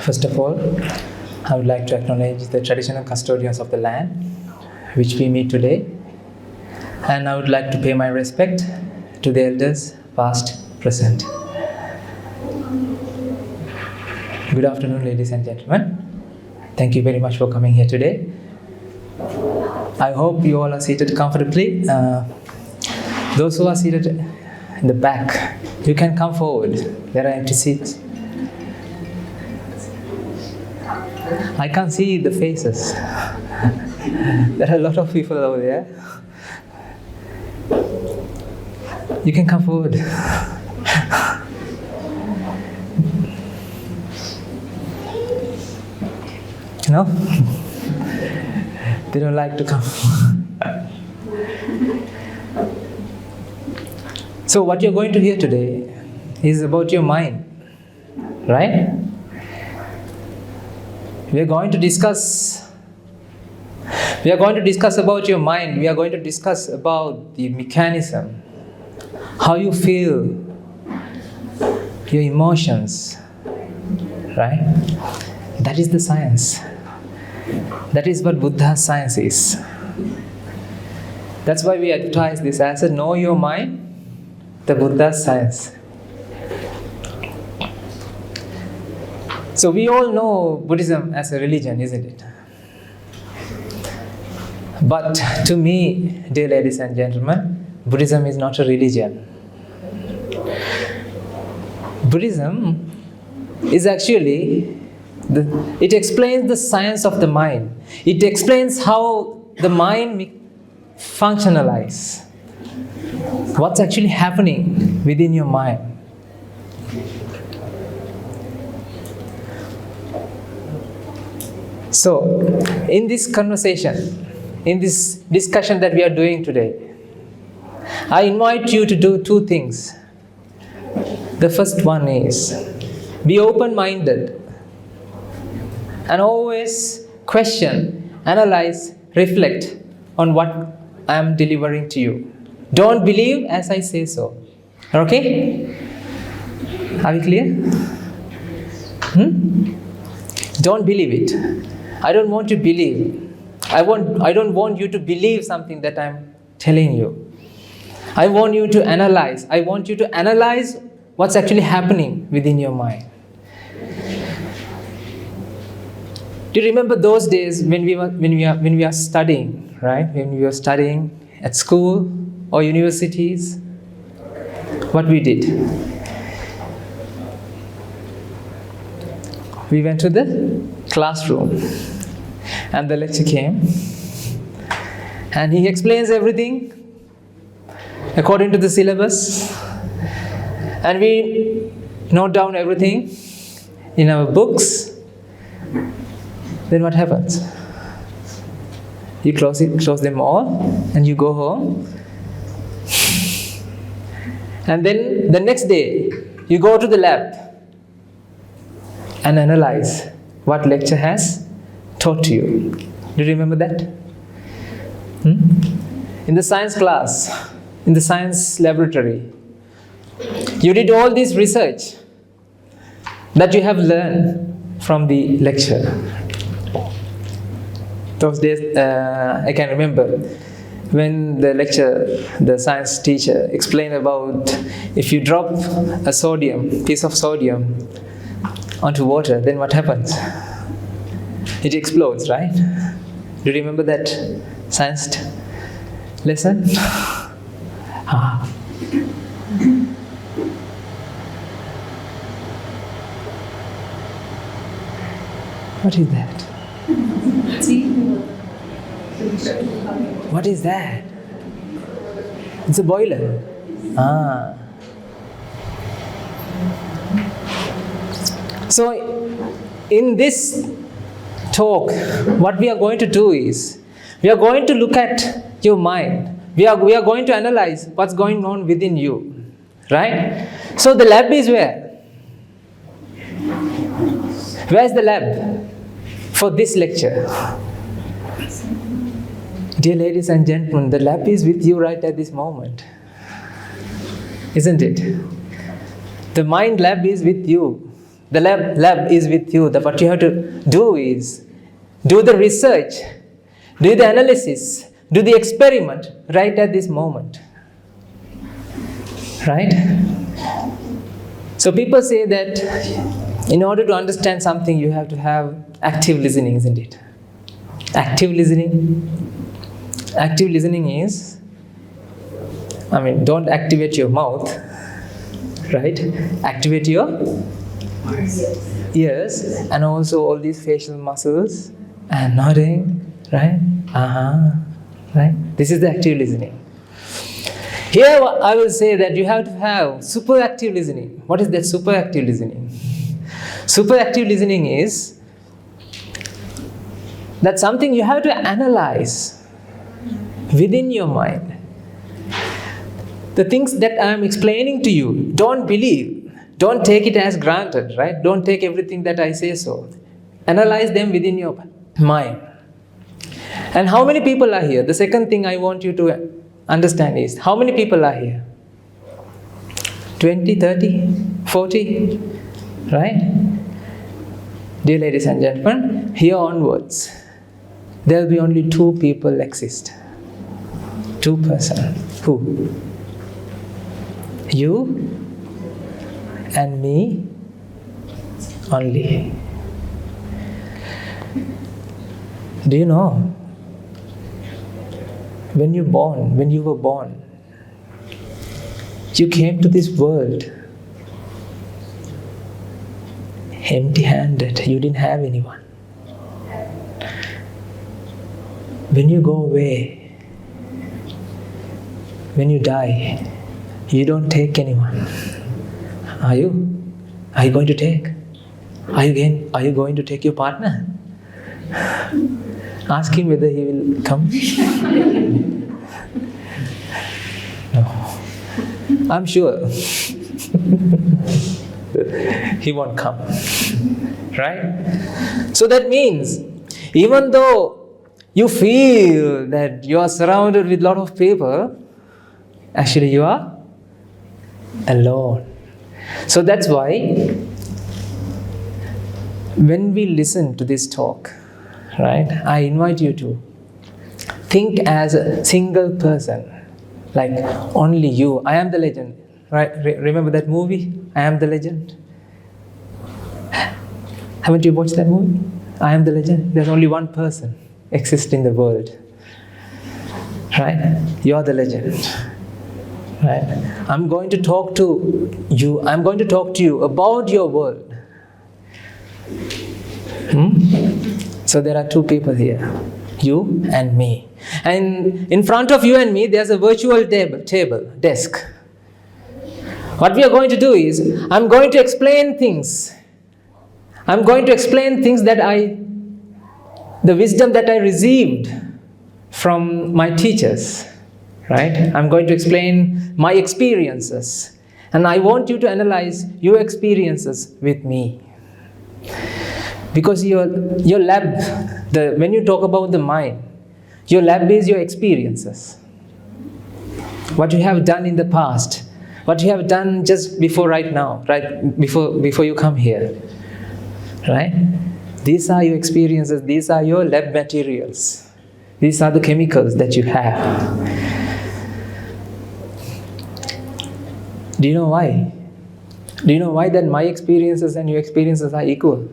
First of all, I would like to acknowledge the traditional custodians of the land which we meet today, and I would like to pay my respect to the elders, past, present. Good afternoon, ladies and gentlemen. Thank you very much for coming here today. I hope you all are seated comfortably. Those who are seated in the back, you can come forward. There are empty seats. I can't see the faces. There are a lot of people over there. You can come forward. No? They don't like to come. So what you're going to hear today is about your mind, right? We are going to discuss about your mind. We are going to discuss about the mechanism, how you feel, your emotions, right? That is the science. That is what Buddha science is. That's why we advertise this as a know your mind, the Buddha science. So we all know Buddhism as a religion, isn't it? But to me, dear ladies and gentlemen, Buddhism is not a religion. Buddhism is actually, it explains the science of the mind. It explains how the mind functionalizes. What's actually happening within your mind. So, in this conversation, in this discussion that we are doing today, I invite you to do two things. The first one is, be open-minded and always question, analyze, reflect on what I am delivering to you. Don't believe as I say so. Okay? Are we clear? Don't believe it. I don't want to believe. I don't want you to believe something that I'm telling you. I want you to analyze. I want you to analyze what's actually happening within your mind. Do you remember those days when we are studying, right? When we were studying at school or universities, what we did? We went to the classroom and the lecturer came and he explains everything according to the syllabus, and we note down everything in our books. Then what happens? You close them all and you go home, and then the next day you go to the lab and analyze what lecture has taught to you. Do you remember that? In the science class, in the science laboratory, you did all this research that you have learned from the lecture. Those days, I can remember when the science teacher explained about if you drop a piece of sodium onto water, then what happens? It explodes, right? Do you remember that science lesson? What is that? What is that? It's a boiler. So, in this talk, what we are going to do is, we are going to look at your mind. We are going to analyze what's going on within you, right? So the lab is where? Where is the lab for this lecture? Dear ladies and gentlemen, the lab is with you right at this moment. Isn't it? The mind lab is with you. The lab is with you. What you have to do is do the research, do the analysis, do the experiment right at this moment. Right? So people say that in order to understand something, you have to have active listening, isn't it? Active listening. Active listening is, don't activate your mouth, right? Activate your ears and also all these facial muscles and nodding, right? Right? This is the active listening. Here I will say that you have to have super active listening. What is that super active listening? Super active listening is that something you have to analyze within your mind. The things that I am explaining to you, don't believe, don't take it as granted, right? Don't take everything that I say so. Analyze them within your mind. And how many people are here? The second thing I want you to understand is, how many people are here? 20, 30, 40, right? Dear ladies and gentlemen, here onwards, there will be only 2 people exist. 2 persons. Who? You and me only. Do you know? When you were born, you came to this world empty-handed. You didn't have anyone. When you go away, when you die, you don't take anyone. Are you? Are you going to take? Are you going to take your partner? Ask him whether he will come. No. I'm sure he won't come. Right? So that means, even though you feel that you are surrounded with a lot of people, actually you are alone. So that's why when we listen to this talk, right, I invite you to think as a single person, like only you. I am the legend, right? Remember that movie, I Am the Legend? Haven't you watched that movie? I Am the Legend. There's only one person exists in the world, right? You're the legend, right? I'm going to talk to you. I'm going to talk to you about your world. So there are 2 people here, you and me. And in front of you and me, there's a virtual desk. What we are going to do is, I'm going to explain things. I'm going to explain things that the wisdom that I received from my teachers, right? I'm going to explain my experiences. And I want you to analyze your experiences with me. Because your lab, when you talk about the mind, your lab is your experiences. What you have done in the past, what you have done just before right now, right before you come here, right? These are your experiences, these are your lab materials. These are the chemicals that you have. Do you know why? Do you know why that my experiences and your experiences are equal?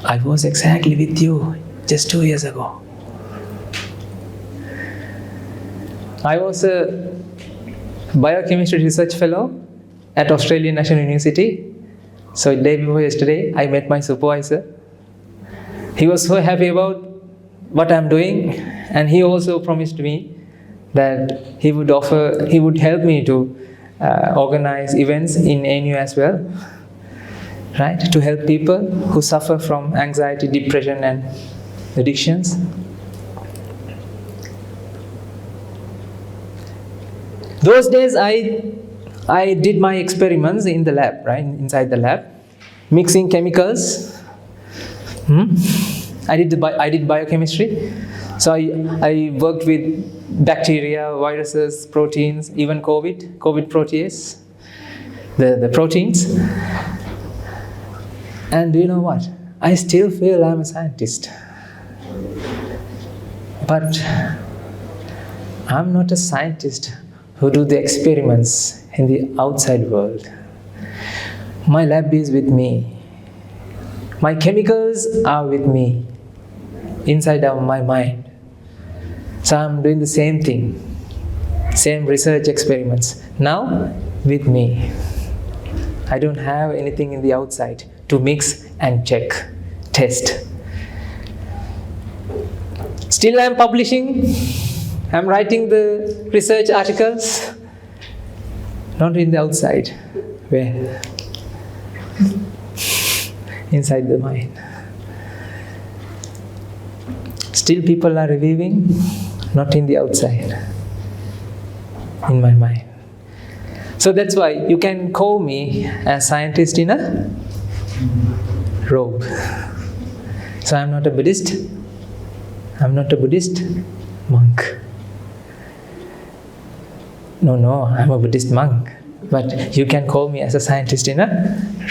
I was exactly with you just 2 years ago. I was a biochemistry research fellow at Australian National University. So the day before yesterday, I met my supervisor. He was so happy about what I'm doing, and he also promised me that he would help me to organize events in ANU as well, right? To help people who suffer from anxiety, depression, and addictions. Those days I did my experiments in the lab, right? Inside the lab, mixing chemicals. I did biochemistry. So I worked with bacteria, viruses, proteins, even COVID protease. the proteins. And do you know what? I still feel I'm a scientist. But I'm not a scientist who do the experiments in the outside world. My lab is with me. My chemicals are with me, inside of my mind. So I'm doing the same thing, same research experiments, now with me. I don't have anything in the outside to mix and check, test. Still I'm publishing, I'm writing the research articles, not in the outside. Where? Inside the mind. Still people are reviewing, not in the outside, in my mind. So that's why you can call me a scientist in a robe. So I'm not a Buddhist. I'm not a Buddhist monk. No, I'm a Buddhist monk. But you can call me as a scientist in a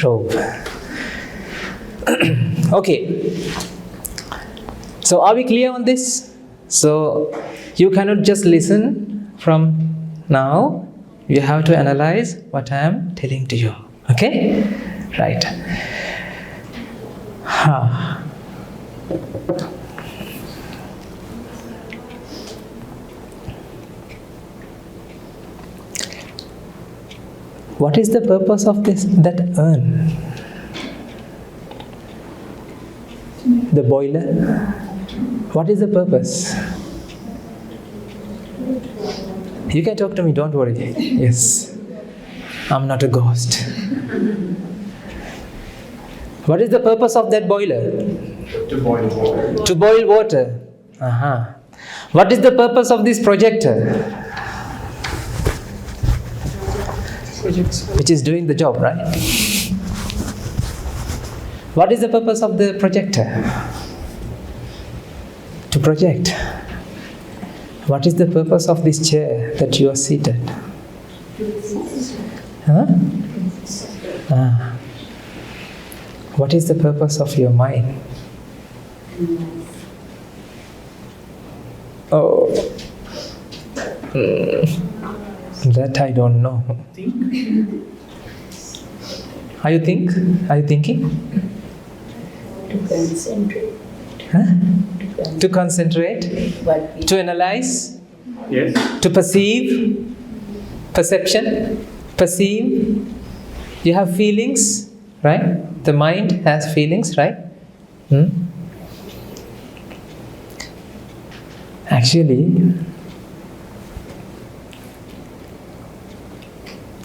robe. Okay. So are we clear on this? So you cannot just listen from now. You have to analyze what I am telling to you. Okay? Right. What is the purpose of this? That urn? The boiler? What is the purpose? You can talk to me, don't worry. Yes. I'm not a ghost. What is the purpose of that boiler? To boil water. To boil water. What is the purpose of this projector? Which is doing the job, right? What is the purpose of the projector? To project. What is the purpose of this chair that you are seated? What is the purpose of your mind? Oh, that I don't know. Are you thinking? To concentrate. To concentrate? To analyze? Yes. To perceive? Perception? Perceive? You have feelings, right? The mind has feelings, right? Actually,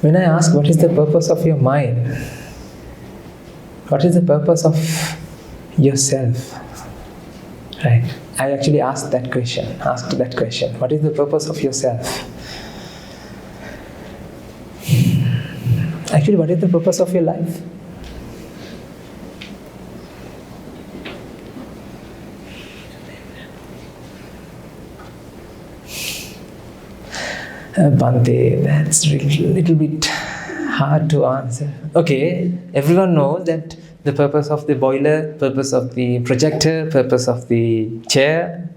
when I ask what is the purpose of your mind, what is the purpose of yourself, right? I actually asked that question. What is the purpose of yourself? Actually, what is the purpose of your life? Bhante, that's a little bit hard to answer. Okay, everyone knows that the purpose of the boiler, purpose of the projector, purpose of the chair,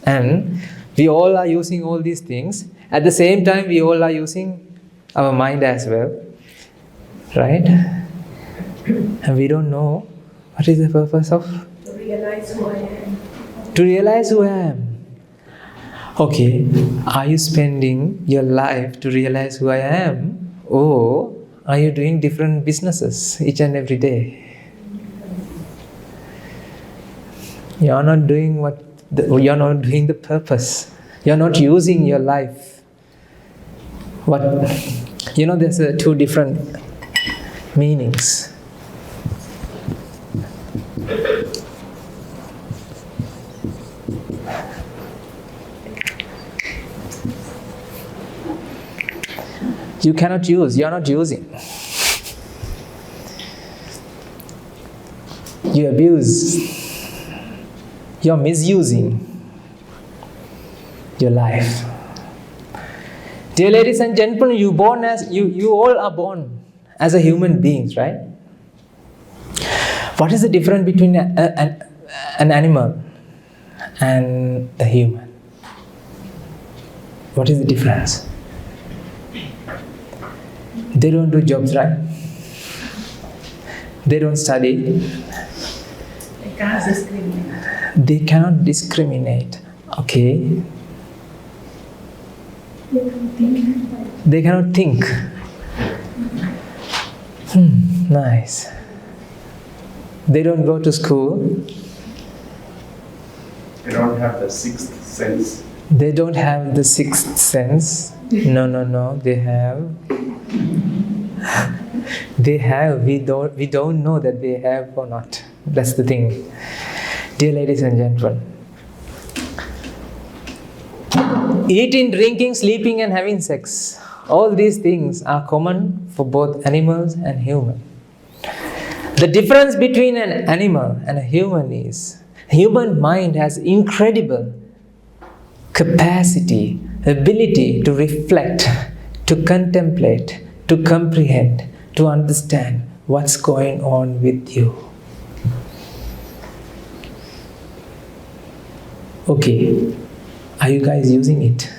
and we all are using all these things. At the same time, we all are using our mind as well, right? And we don't know what is the purpose of? To realize who I am. To realize who I am. Okay, are you spending your life to realize who I am? Or are you doing different businesses each and every day? You are not doing you are not doing the purpose. You are not using your life. There's two different meanings. You cannot use, you are not using. You abuse, you are misusing your life. Dear ladies and gentlemen, you all are born as a human beings, right? What is the difference between an animal and the human? What is the difference? They don't do jobs, right? They don't study. They can't discriminate. They cannot discriminate. Okay. They cannot think. Nice. They don't go to school. They don't have the sixth sense. They don't have the sixth sense. No. They have. They have. We don't know that they have or not. That's the thing. Dear ladies and gentlemen, eating, drinking, sleeping, and having sex. All these things are common for both animals and humans. The difference between an animal and a human is human mind has incredible capacity, ability to reflect, to contemplate, to comprehend, to understand what's going on with you. Okay, are you guys using it?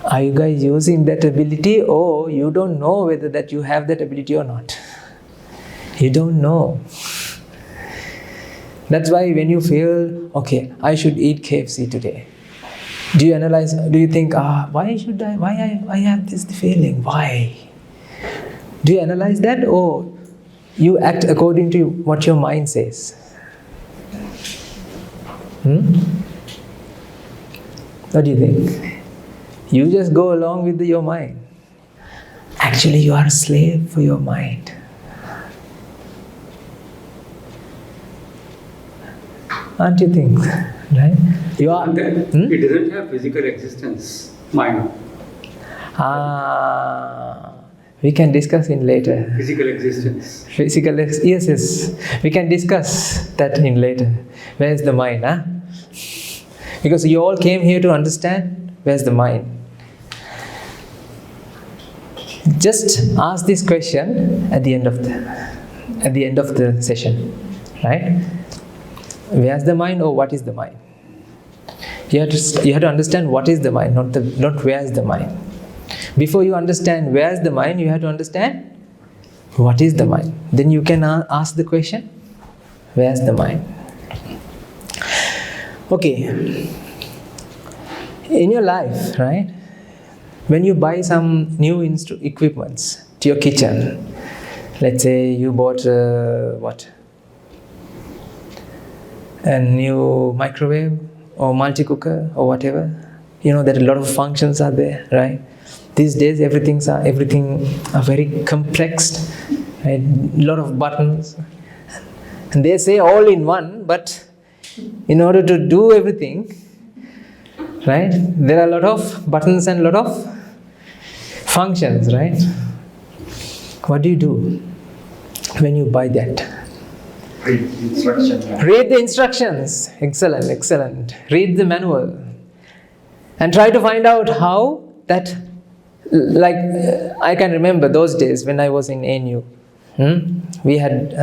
Are you guys using that ability, or you don't know whether that you have that ability or not? You don't know. That's why when you feel, okay, I should eat KFC today. Do you analyze, do you think, why should I, why I have this feeling, why? Do you analyze that, or you act according to what your mind says? What do you think? You just go along with your mind. Actually, you are a slave for your mind. Aren't you think? Right? You are. It doesn't have physical existence, mind. We can discuss in later. Physical existence. Yes. We can discuss that in later. Where is the mind? Because you all came here to understand where's the mind. Just ask this question at the end of the session, right? Where's the mind, or what is the mind? You have to understand what is the mind, not where's the mind. Before you understand where's the mind, you have to understand what is the mind. Then you can ask the question, where's the mind? Okay. In your life, right? When you buy some new equipments to your kitchen, let's say you bought a new microwave or multi-cooker or whatever, you know that a lot of functions are there, right? These days everything are very complex, right? A lot of buttons, and they say all in one, but in order to do everything, right, there are a lot of buttons and a lot of functions, right? What do you do when you buy that? Read the instructions. Read the instructions. Excellent. Read the manual and try to find out how that, I can remember those days when I was in ANU. We had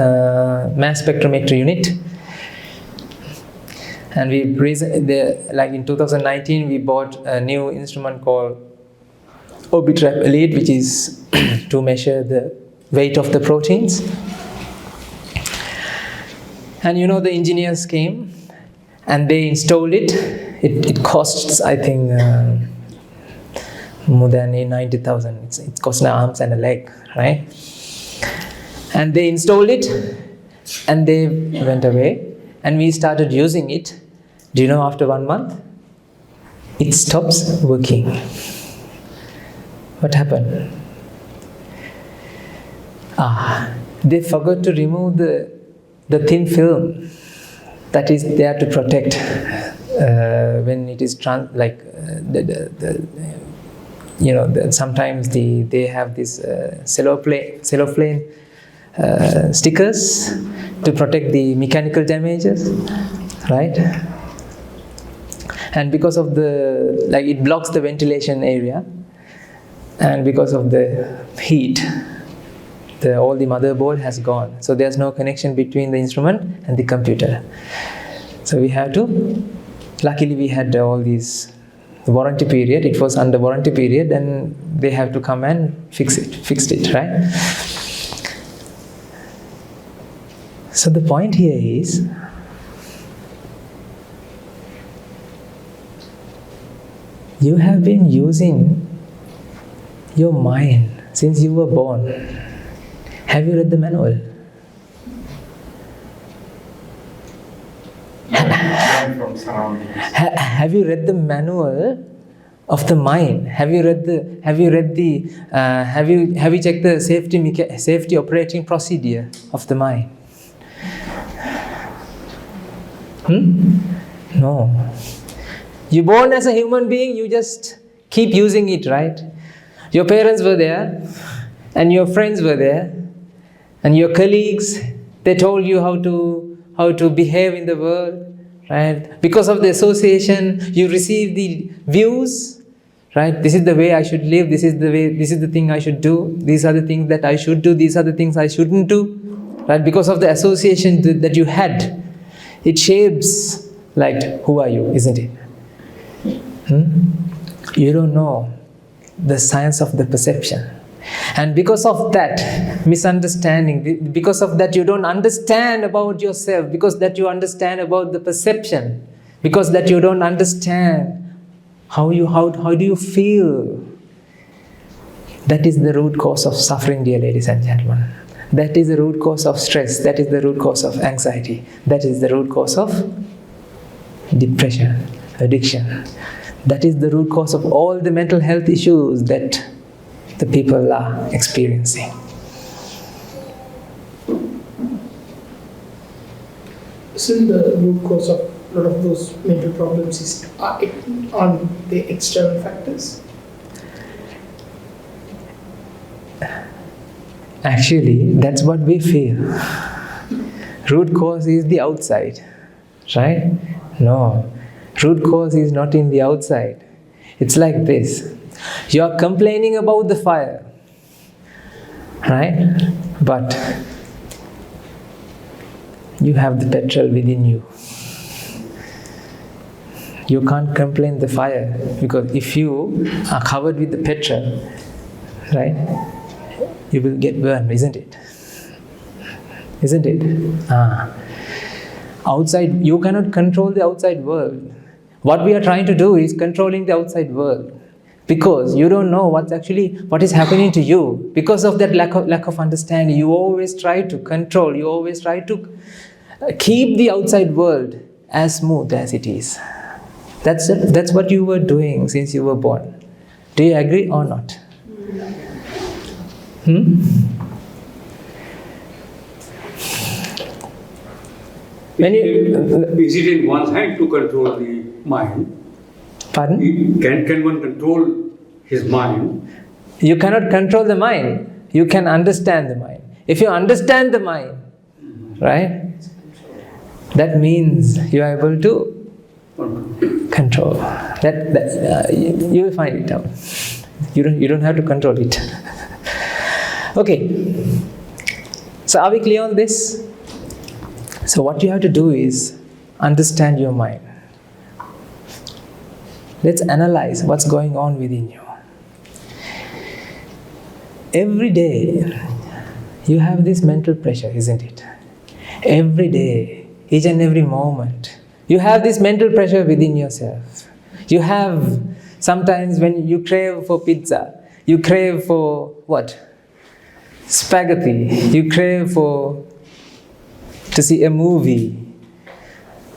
mass spectrometry unit, and in 2019 we bought a new instrument called Orbitrap Elite, which is to measure the weight of the proteins. And the engineers came and they installed it. It costs, I think, more than 90,000. It costs an arms and a leg, right? And they installed it and they went away, and we started using it. Do you know, after 1 month, it stops working. What happened? They forgot to remove the thin film that is there to protect when it is sometimes they have this cellophane stickers to protect the mechanical damages, right? And because of it blocks the ventilation area, and because of the heat, all the motherboard has gone. So there's no connection between the instrument and the computer. So we have to, luckily we had all these warranty period, it was under warranty period, and they have to come and fixed it, right? So the point here is, you have been using your mind since you were born. Have you read the manual? From surroundings. Have you read the manual of the mind? Have you checked the safety operating procedure of the mind? No. You're born as a human being, you just keep using it, right? Your parents were there, and your friends were there, and your colleagues, they told you how to behave in the world, right? Because of the association, you receive the views, right? This is the way I should live, this is the thing I should do, these are the things that I should do, these are the things I shouldn't do, right? Because of the association that you had, it shapes like who are you, isn't it? You don't know the science of the perception. And because of that misunderstanding, because of that you don't understand about yourself, because that you understand about the perception, because that you don't understand how do you feel, that is the root cause of suffering, dear ladies and gentlemen. That is the root cause of stress, that is the root cause of anxiety, that is the root cause of depression, addiction. That is the root cause of all the mental health issues that the people are experiencing. Isn't the root cause of a lot of those mental problems is on the external factors? Actually, that's what we feel. Root cause is the outside, right? No. Root cause is not in the outside. It's like this. You are complaining about the fire, right? But you have the petrol within you. You can't complain the fire, because if you are covered with the petrol, right, you will get burned, isn't it? Isn't it? Outside, you cannot control the outside world. What we are trying to do is controlling the outside world, because you don't know what is happening to you. Because of that lack of understanding, you always try to control, you always try to keep the outside world as smooth as it is. That's what you were doing since you were born. Do you agree or not? Is it in one's hand to control the mind? Pardon? Can one control his mind? You cannot control the mind. You can understand the mind. If you understand the mind, right, that means you are able to control. You will find it out. You don't have to control it. Okay. So are we clear on this? So what you have to do is understand your mind. Let's analyze what's going on within you. Every day you have this mental pressure, isn't it? Every day, each and every moment, you have this mental pressure within yourself. You have, sometimes when you crave for pizza, you crave for what? Spaghetti. You crave to see a movie,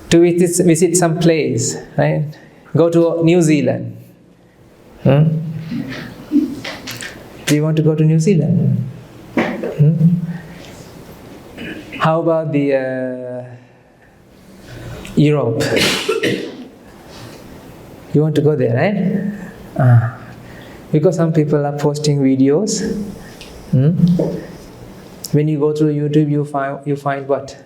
to visit some place, right? Go to New Zealand. Do you want to go to New Zealand? How about the Europe? You want to go there, right? Because some people are posting videos. When you go through YouTube, you find what?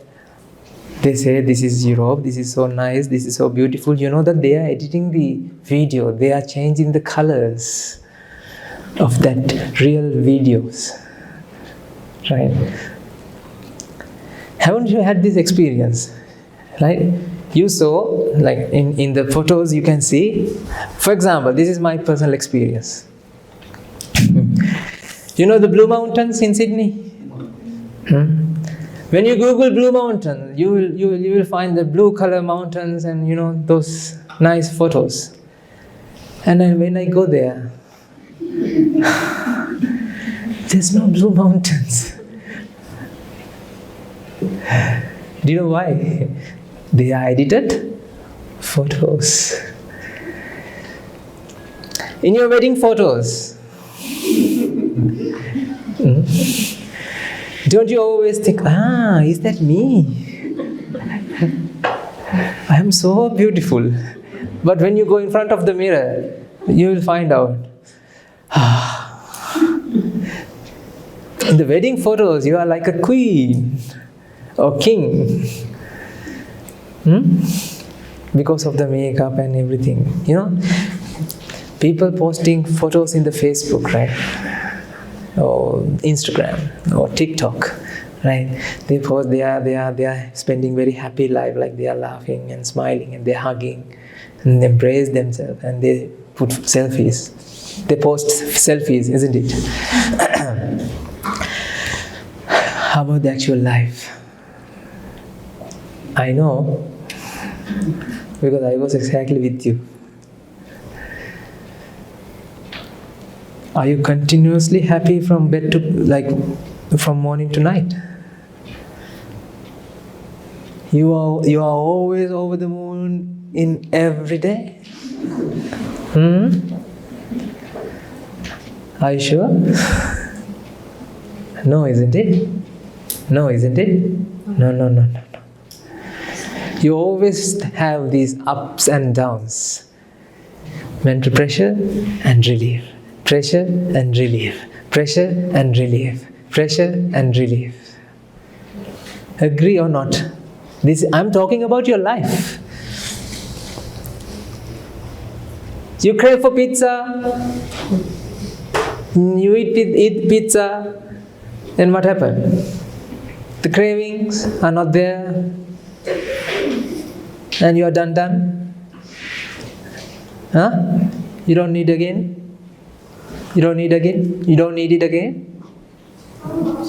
They say this is Europe, this is so nice, this is so beautiful. You know that they are editing the video, they are changing the colors. of that real videos, right? Haven't you had this experience, right? You saw, like in the photos you can see, for example, this is my personal experience. You know the Blue Mountains in Sydney? When you Google Blue Mountain, you will find the blue color mountains and those nice photos. And then when I go there, there's no blue mountains. Do you know why? They are edited photos. In your wedding photos, don't you always think, is that me? I am so beautiful. But when you go in front of the mirror, you will find out, in the wedding photos, you are like a queen or king. Because of the makeup and everything. People posting photos in the Facebook, right? Or Instagram or TikTok, right? They post, they are spending very happy life, like they are laughing and smiling and they're hugging and they embrace themselves and they put selfies. They post selfies, isn't it? How about the actual life? I know, because I was exactly with you. Are you continuously happy from bed to, from morning to night? You are always over the moon in every day? Are you sure? No, isn't it? No, isn't it? No. You always have these ups and downs. Mental pressure and relief. Pressure and relief. Pressure and relief. Pressure and relief. Agree or not? I'm talking about your life. You crave for pizza. You eat pizza. Then what happened? The cravings are not there. And you are done? You don't need again? You don't need again? You don't need it again?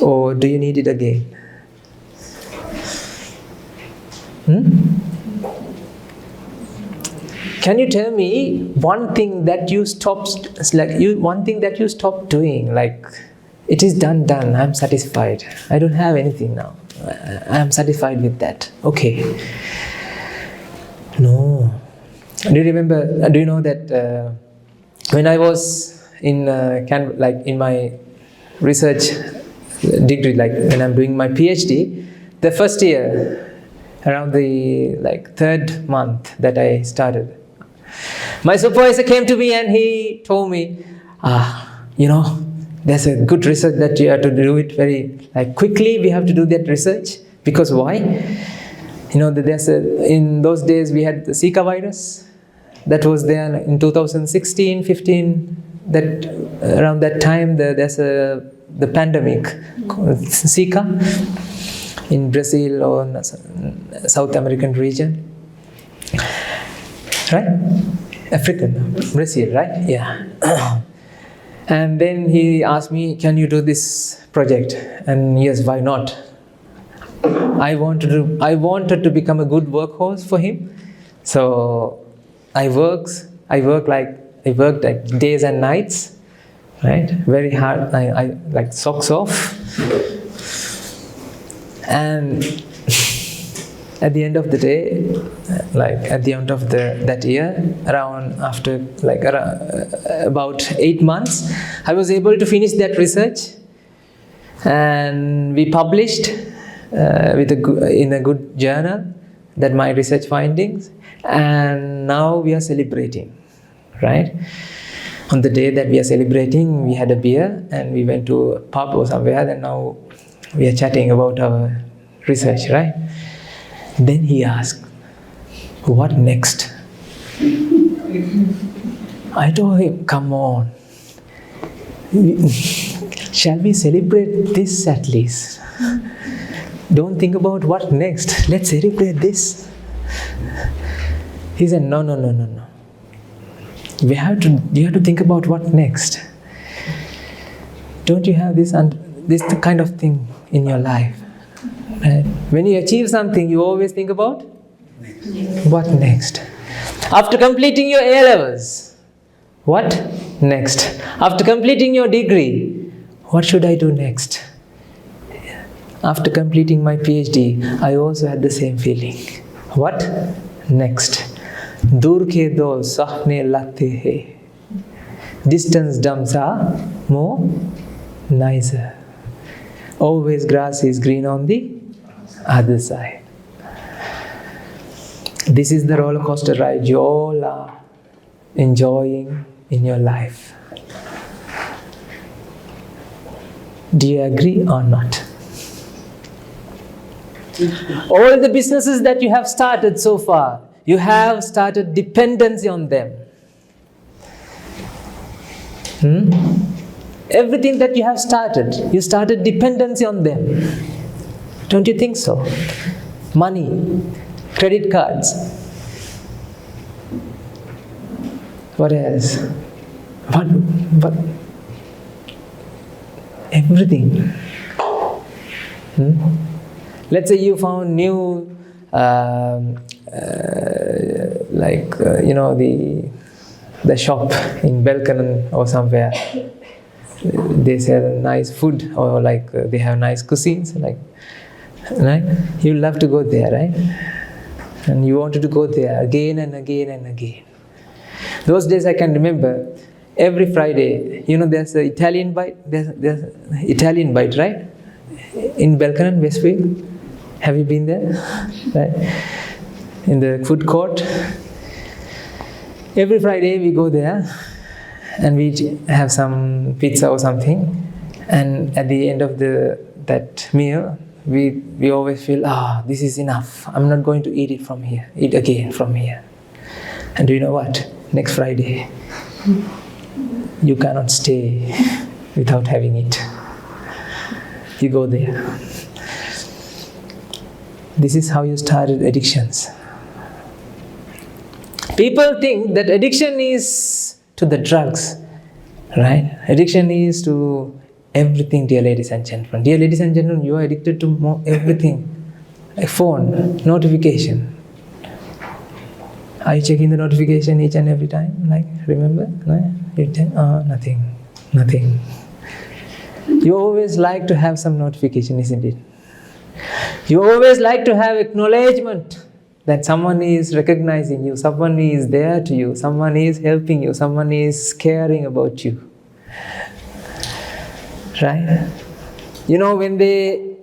Or do you need it again? Can you tell me one thing that you stopped, one thing that you stopped doing, like it is done, I'm satisfied. I don't have anything now. I am satisfied with that. Okay. No. Do you know that when I was in Canberra, in my research degree, when I'm doing my PhD, the first year, around the third month that I started, my supervisor came to me and he told me, there's a good research that you have to do it very quickly. We have to do that research because why? In those days we had the Zika virus that was there in 2016, 15. That around that time there's the pandemic called Zika in Brazil or South American region, right? African, Brazil, right? Yeah. And then he asked me, can you do this project? And yes, why not? I wanted to become a good workhorse for him. So I worked days and nights, right? Very hard. I socks off. And at the end of the day, at the end of that year, after about 8 months, I was able to finish that research, and we published in a good journal that my research findings, and now we are celebrating, right? On the day that we are celebrating, we had a beer and we went to a pub or somewhere, and now we are chatting about our research, right? Then he asked, what next? I told him, come on. Shall we celebrate this at least? Don't think about what next. Let's celebrate this. He said, no. You have to think about what next. Don't you have this kind of thing in your life? Right? When you achieve something, you always think about what next. After completing your A levels, what next? After completing your degree, what should I do next? After completing my PhD, I also had the same feeling. What next? Dur ke dol sahne lagte hai. Distance dumps are more nicer. Always grass is green on the other side. This is the roller coaster ride you all are enjoying in your life. Do you agree or not? All the businesses that you have started so far, you have started dependency on them. Everything that you have started, you started dependency on them. Don't you think so? Money, credit cards. What else? What? Everything. Let's say you found new, the shop in Belkanan or somewhere. They sell nice food, or they have nice cuisines, right? You love to go there, right? And you wanted to go there again and again and again. Those days I can remember, every Friday, there's an Italian bite. There's Italian bite, right? In Belkanan, Westfield. Have you been there? Right? In the food court. Every Friday we go there and we have some pizza or something. And at the end of that meal, we always feel, this is enough. I'm not going to eat it from here. Eat again from here. And do you know what? Next Friday, you cannot stay without having it. You go there. This is how you started addictions. People think that addiction is to the drugs, right? Addiction is to everything, dear ladies and gentlemen. Dear ladies and gentlemen, you are addicted to everything. A phone, notification. Are you checking the notification each and every time? Remember? Nothing. You always like to have some notification, isn't it? You always like to have acknowledgement that someone is recognizing you, someone is there to you, someone is helping you, someone is caring about you. Right? When they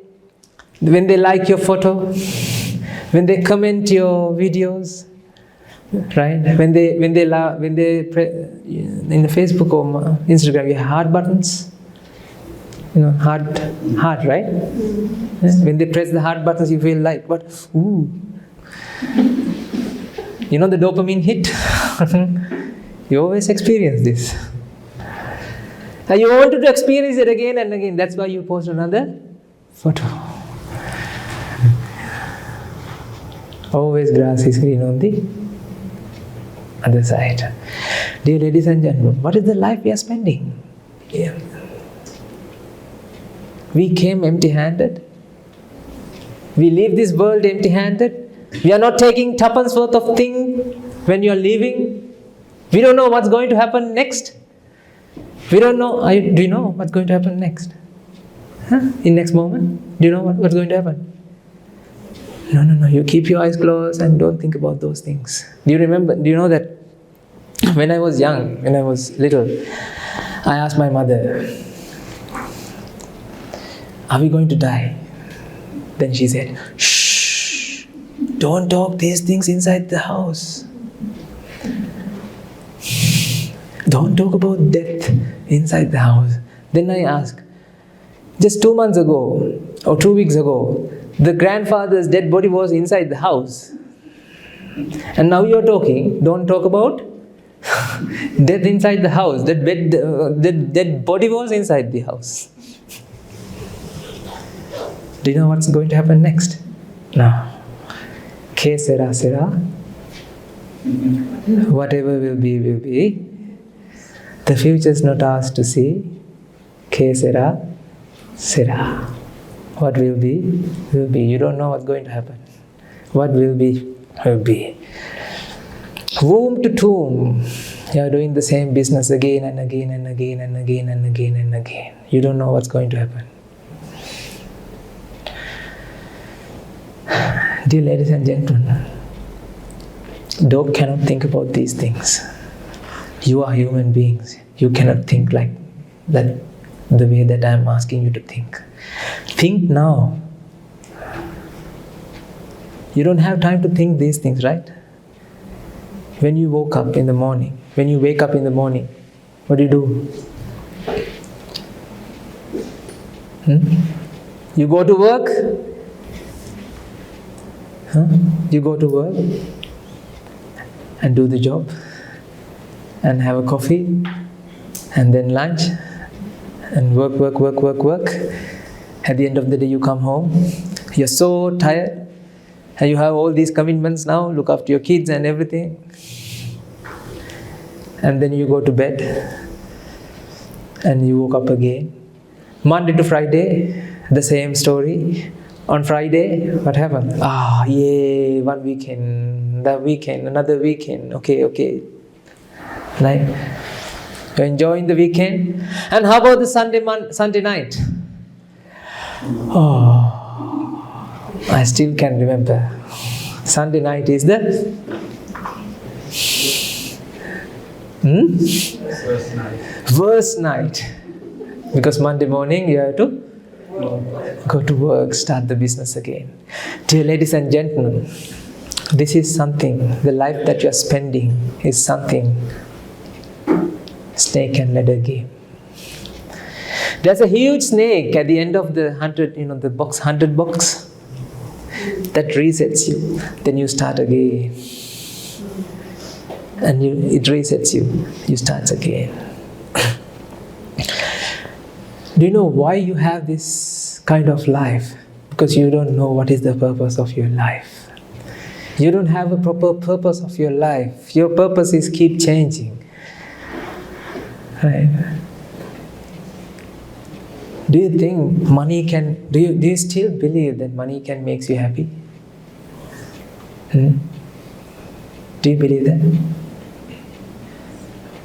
like your photo, when they comment your videos, right? When they in the Facebook or Instagram, you have heart buttons. Heart, right? When they press the heart buttons, you feel like, what? Ooh. The dopamine hit? You always experience this. And you wanted to experience it again and again. That's why you post another photo. Always grass is green on the other side. Dear ladies and gentlemen, what is the life we are spending? Yeah. We came empty-handed. We leave this world empty-handed. We are not taking tuppence worth of thing when you are leaving. We don't know what's going to happen next. We don't know. Do you know what's going to happen next? In next moment? Do you know what's going to happen? No. You keep your eyes closed and don't think about those things. Do you know that when I was young, when I was little, I asked my mother, are we going to die? Then she said, shh, don't talk these things inside the house. Don't talk about death inside the house. Then I asked, just 2 months ago or 2 weeks ago, the grandfather's dead body was inside the house. And now you're talking, don't talk about Death inside the house. That body was inside the house. Do you know what's going to happen next? No. Que sera, sera. Whatever will be, will be. The future is not ours to see. Que sera, sera. What will be, will be. You don't know what's going to happen. What will be, will be. Womb to tomb, you are doing the same business again and again and again and again and again and again. You don't know what's going to happen. Dear ladies and gentlemen, dog cannot think about these things. You are human beings. You cannot think like that, the way that I am asking you to think. Think now. You don't have time to think these things, right? When you woke up in the morning, when you wake up in the morning, what do? You go to work? You go to work and do the job and have a coffee and then lunch and work. At the end of the day you come home, you're so tired and you have all these commitments now, look after your kids and everything. And then you go to bed and you woke up again. Monday to Friday, the same story. On Friday, what happened? Yay, one weekend, that weekend, another weekend. Okay. Like, you're enjoying the weekend. And how about the Sunday night? I still can remember. Sunday night is the worst night. Because Monday morning you have to go to work, start the business again. Dear ladies and gentlemen, this is something, the life that you are spending is something snake and ladder game. There's a huge snake at the end of the 100 box that resets you. Then you start again. And it resets you. You start again. Do you know why you have this kind of life? Because you don't know what is the purpose of your life. You don't have a proper purpose of your life. Your purpose is keep changing. Right? Do you think money can... Do you still believe that money can make you happy? Do you believe that?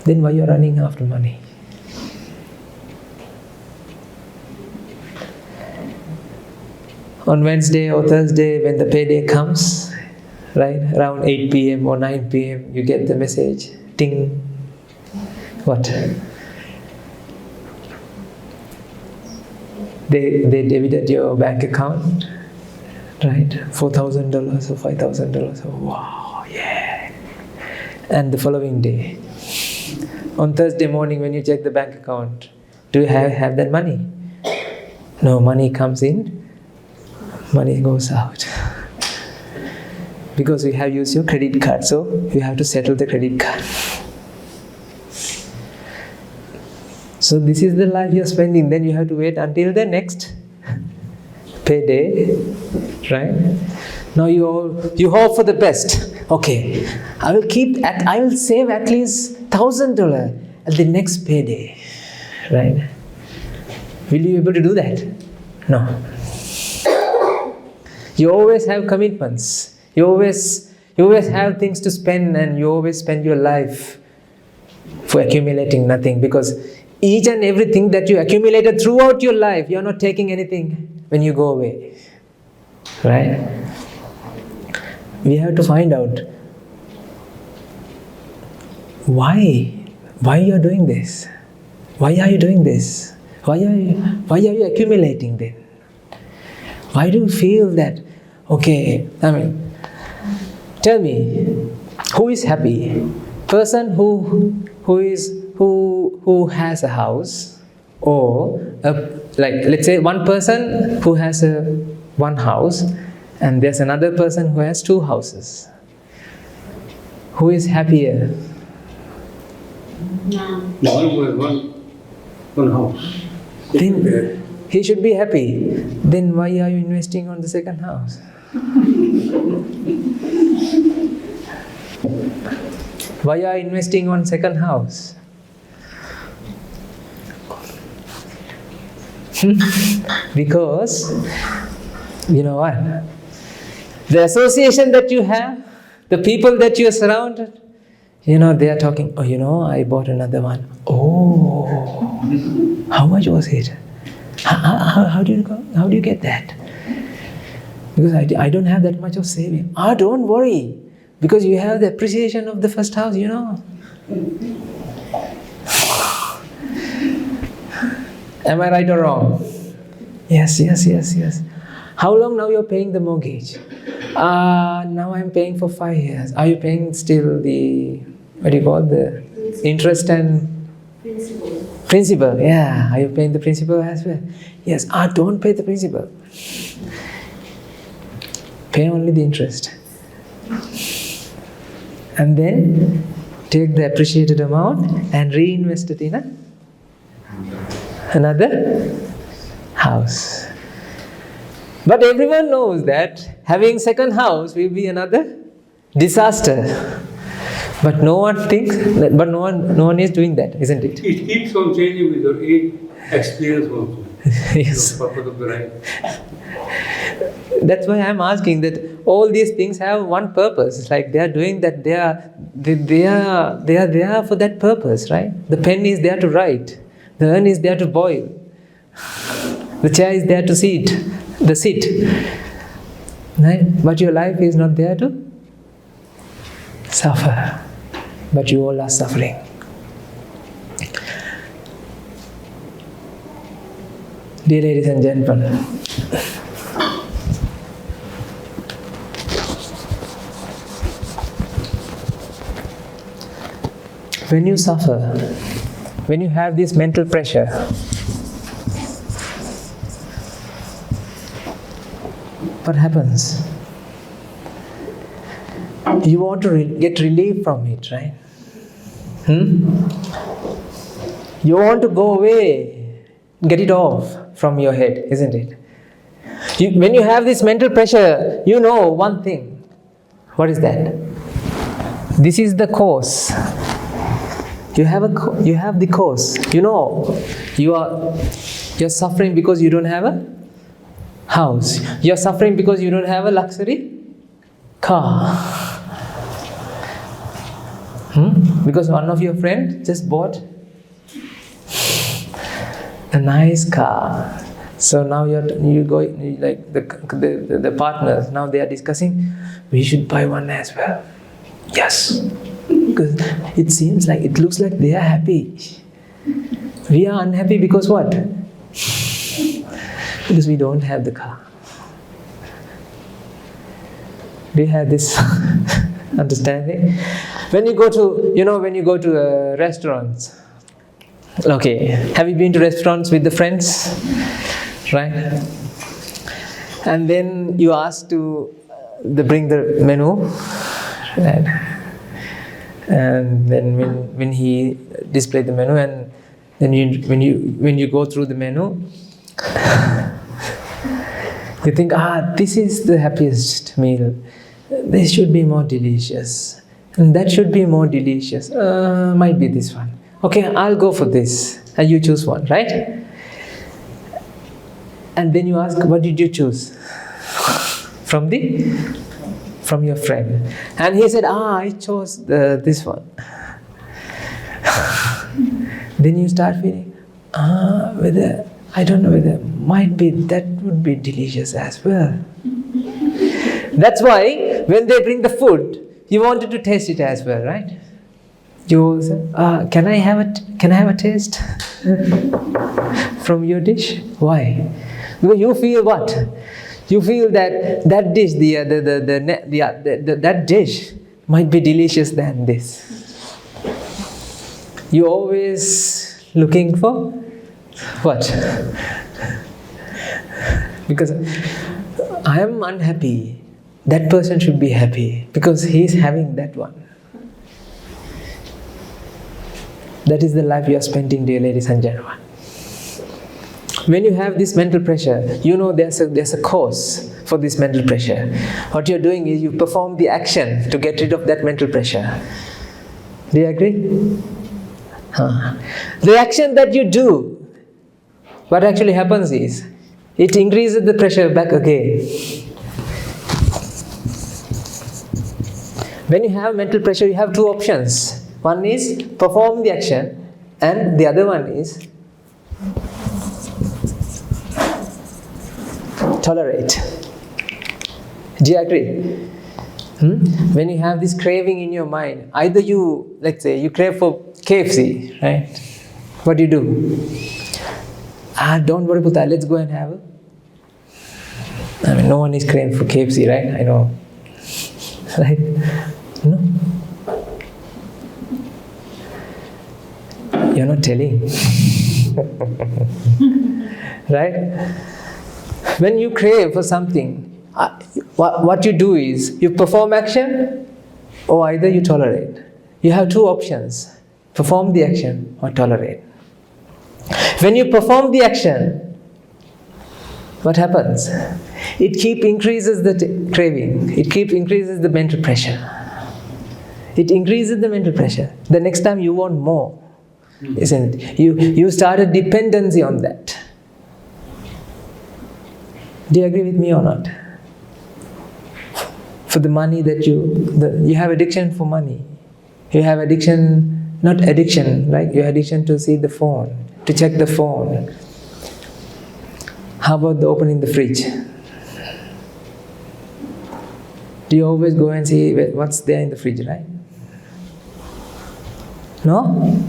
Then why are you running after money? On Wednesday or Thursday, when the payday comes, right, around 8 p.m. or 9 p.m., you get the message, ting. What? They debited your bank account, right? $4,000 or $5,000. Oh, wow, yeah. And the following day, on Thursday morning when you check the bank account, do you have that money? No, money comes in, money goes out. Because you have used your credit card, so you have to settle the credit card. So this is the life you're spending. Then you have to wait until the next payday, right? Now you hope for the best. Okay, I will save at least $1,000 at the next payday, right? Will you be able to do that? No. You always have commitments. You always have things to spend, and you always spend your life for accumulating nothing, because each and everything that you accumulated throughout your life, you're not taking anything when you go away. Right? We have to find out why you are doing this. Why are you doing this? Why are you accumulating then? Why do you feel that, okay, tell me, who is happy? Person who has a house, or let's say one person who has one house, and there's another person who has 2 houses. Who is happier? One house. Then he should be happy. Then why are you investing on the second house? Why are you investing on second house? Because, you know what? The association that you have, the people that you are surrounded, they are talking, I bought another one. Oh, how much was it? How do you get that? Because I don't have that much of saving. Don't worry, because you have the appreciation of the first house, Am I right or wrong? Yes. How long now you're paying the mortgage? Now I'm paying for 5 years. Are you paying still the, the interest and principal? Yeah. Are you paying the principal as well? Yes. Don't pay the principal. Pay only the interest. And then take the appreciated amount and reinvest it in another house. But everyone knows that having second house will be another disaster. But no one thinks, but no one is doing that, isn't it? It keeps on changing with your age, experience also. Yes. The purpose of the life. That's why I'm asking that all these things have one purpose. It's like they are doing that. They are there for that purpose, right? The pen is there to write. The urn is there to boil. The chair is there to sit. Right? But your life is not there to suffer. But you all are suffering. Dear ladies and gentlemen, when you suffer, when you have this mental pressure, what happens? You want to get relief from it, right? You want to go away, get it off from your head, isn't it? When you have this mental pressure, you know one thing. What is that? This is the cause. You have the cause. You're suffering because you don't have a house. You're suffering because you don't have a luxury car. Because one of your friends just bought a nice car. So now you go like the partners. Now they are discussing. We should buy one as well. Yes. Because it looks like they are happy. We are unhappy because what? Because we don't have the car. Do you have this understanding? When you go to restaurants, okay, have you been to restaurants with the friends? Right? And then you ask to bring the menu, right? And then when he displayed the menu, and then when you go through the menu, you think, this is the happiest meal. This should be more delicious, and that should be more delicious. Might be this one. Okay, I'll go for this, and you choose one, right? And then you ask, what did you choose? From your friend. And he said, I chose this one. Then you start feeling, I don't know whether, might be, that would be delicious as well. That's why when they bring the food, you wanted to taste it as well, right? You say, can I have a taste from your dish? Why? Because you feel what? You feel that dish, that dish might be delicious than this. You're always looking for what? Because I am unhappy. That person should be happy because he is having that one. That is the life you are spending, dear ladies and gentlemen. When you have this mental pressure, you know there's a cause for this mental pressure. What you're doing is you perform the action to get rid of that mental pressure. Do you agree? The action that you do, what actually happens is, it increases the pressure back again. When you have mental pressure, you have two options. One is perform the action, and the other one is tolerate. Do you agree? When you have this craving in your mind, either you, let's say, you crave for KFC, right? What do you do? Don't worry about that, let's go and have it. I mean, no one is craving for KFC, right? I know. Right? No. You're not telling. Right? When you crave for something, what you do is, you perform action, or either you tolerate. You have two options. Perform the action or tolerate. When you perform the action, what happens? It increases the craving. It increases the mental pressure. It increases the mental pressure. The next time you want more, isn't it? You start a dependency on that. Do you agree with me or not? For the money that you have addiction for money. You have addiction, not addiction, right? You have addiction to see the phone, to check the phone. How about the opening the fridge? Do you always go and see what's there in the fridge, right? No?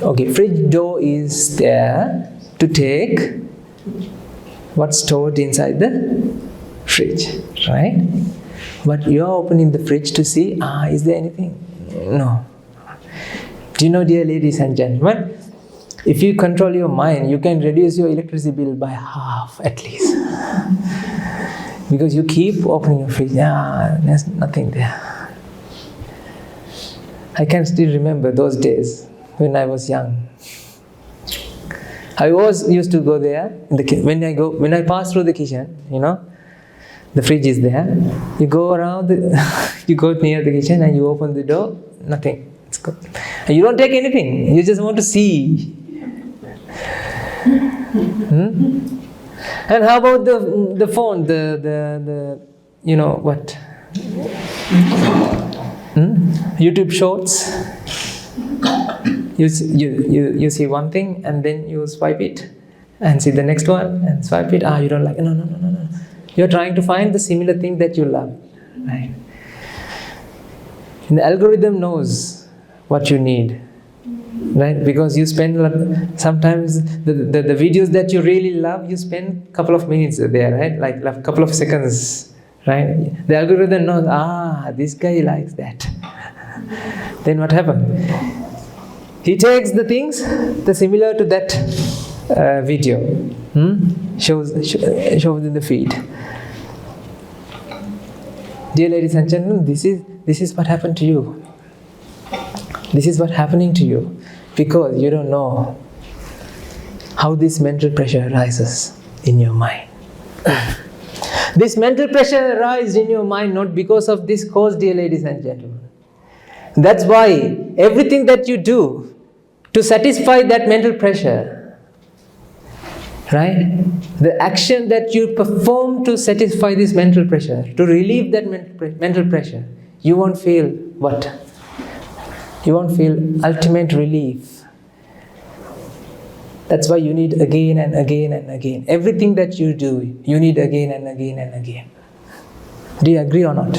Okay, fridge door is there to take what's stored inside the fridge, right? But you are opening the fridge to see, is there anything? No. Do you know, dear ladies and gentlemen, if you control your mind, you can reduce your electricity bill by half at least. Because you keep opening your fridge, there's nothing there. I can still remember those days when I was young. I always used to go there in the when I pass through the kitchen, the fridge is there. You go around, you go near the kitchen and you open the door, nothing. It's good. And you don't take anything. You just want to see. And how about the phone? The what? YouTube shorts. You see one thing and then you swipe it and see the next one and swipe it. You don't like it. No. You're trying to find the similar thing that you love, right? And the algorithm knows what you need, right? Because you spend sometimes the videos that you really love, you spend a couple of minutes there, right? Like a couple of seconds, right? The algorithm knows, this guy likes that. Then what happens? He takes the things similar to that video, shows in the feed. Dear ladies and gentlemen, this is what happened to you. This is what's happening to you because you don't know how this mental pressure arises in your mind. This mental pressure arises in your mind not because of this cause, dear ladies and gentlemen. That's why everything that you do to satisfy that mental pressure, right? The action that you perform to satisfy this mental pressure, to relieve that mental pressure, you won't feel what? You won't feel ultimate relief. That's why you need again and again and again. Everything that you do, you need again and again and again. Do you agree or not?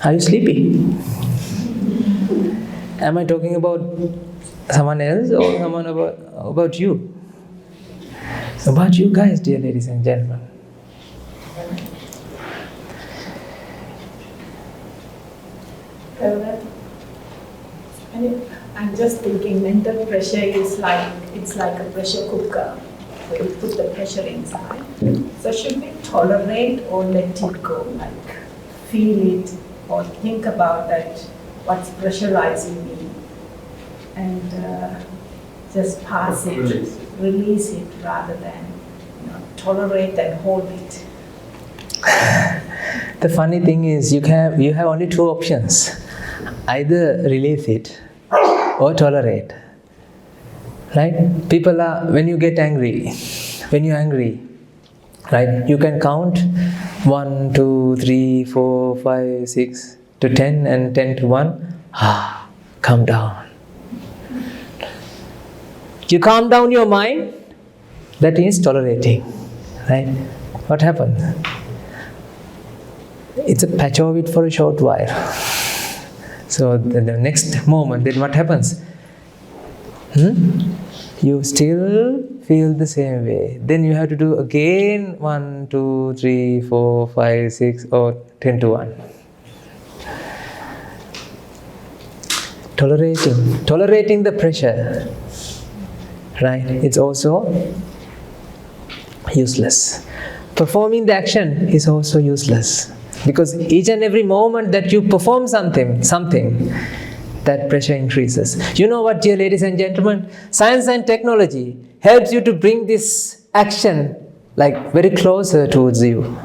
Are you sleepy? Am I talking about someone else or someone about you? About you guys, dear ladies and gentlemen. I'm just thinking mental pressure is like a pressure cooker. So we put the pressure inside. So should we tolerate or let it go? Like feel it or think about that, what's pressurizing me, and just pass it, release it rather than tolerate and hold it. The funny thing is you have only two options. Either release it or tolerate. Right? People are, when you get angry, when you're angry, right, you can count 1, 2, 3, 4, 5, 6 to 10 and 10 to 1. Calm down. You calm down your mind, that is tolerating. Right? What happens? It's a patch of it for a short while. So the next moment, then what happens? You still feel the same way. Then you have to do again 1, 2, 3, 4, 5, 6 or 10 to 1. Tolerating the pressure, right? It's also useless. Performing the action is also useless. Because each and every moment that you perform something, that pressure increases. You know what, dear ladies and gentlemen? Science and technology helps you to bring this action like very closer towards you.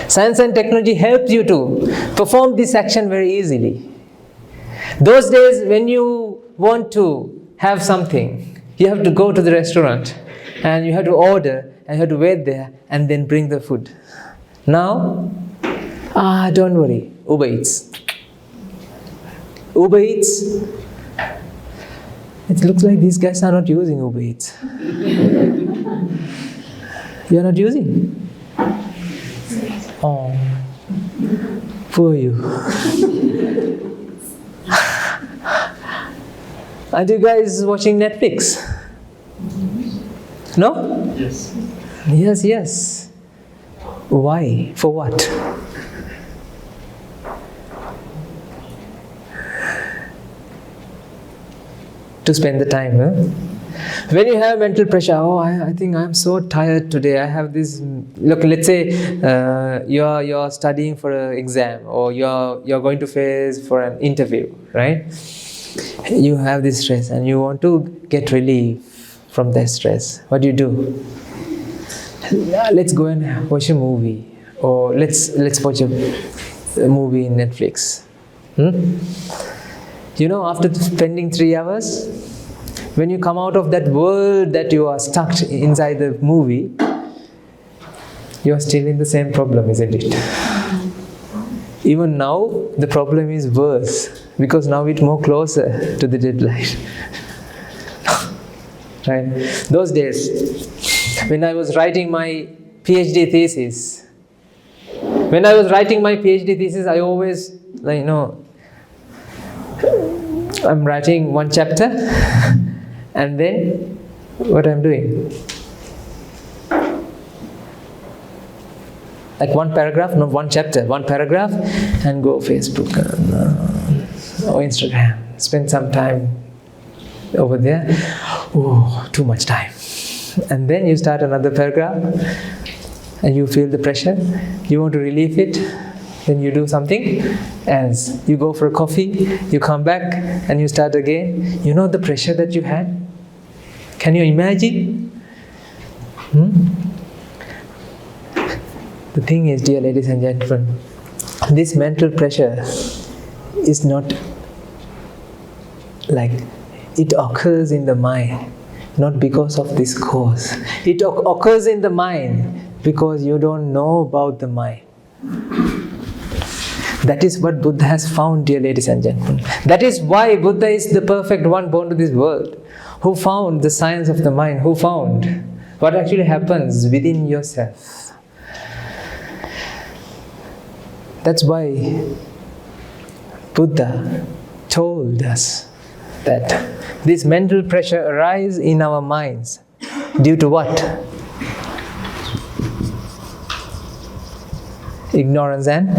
Science and technology helps you to perform this action very easily. Those days when you want to have something, you have to go to the restaurant and you have to order and you have to wait there and then bring the food. Now, don't worry, Uber Eats. Uber Eats. It looks like these guys are not using Uber Eats. You are not using? Oh, poor you. Aren't you guys watching Netflix? No? Yes. Yes. Why? For what? To spend the time. When you have mental pressure, I think I'm so tired today. I have this. Look, let's say you're studying for an exam or you're going to face for an interview, right? You have this stress and you want to get relief from that stress. What do? Let's go and watch a movie, or let's watch a movie in Netflix. You know, after spending 3 hours, when you come out of that world that you are stuck inside the movie, you are still in the same problem, isn't it? Even now, the problem is worse because now it's more closer to the deadline. Right? Those days, when I was writing my PhD thesis, I always, I'm writing one chapter and then what I'm doing? Like one paragraph, not one chapter, one paragraph and go Facebook or Instagram. Spend some time over there. Oh, too much time. And then you start another paragraph and you feel the pressure. You want to relieve it. Then you do something else. You go for a coffee, you come back and you start again. You know the pressure that you had? Can you imagine? The thing is, dear ladies and gentlemen, this mental pressure is not like, it occurs in the mind, not because of this cause. It occurs in the mind because you don't know about the mind. That is what Buddha has found, dear ladies and gentlemen. That is why Buddha is the perfect one born to this world, who found the science of the mind, who found what actually happens within yourself. That's why Buddha told us that this mental pressure arises in our minds due to what? Ignorance and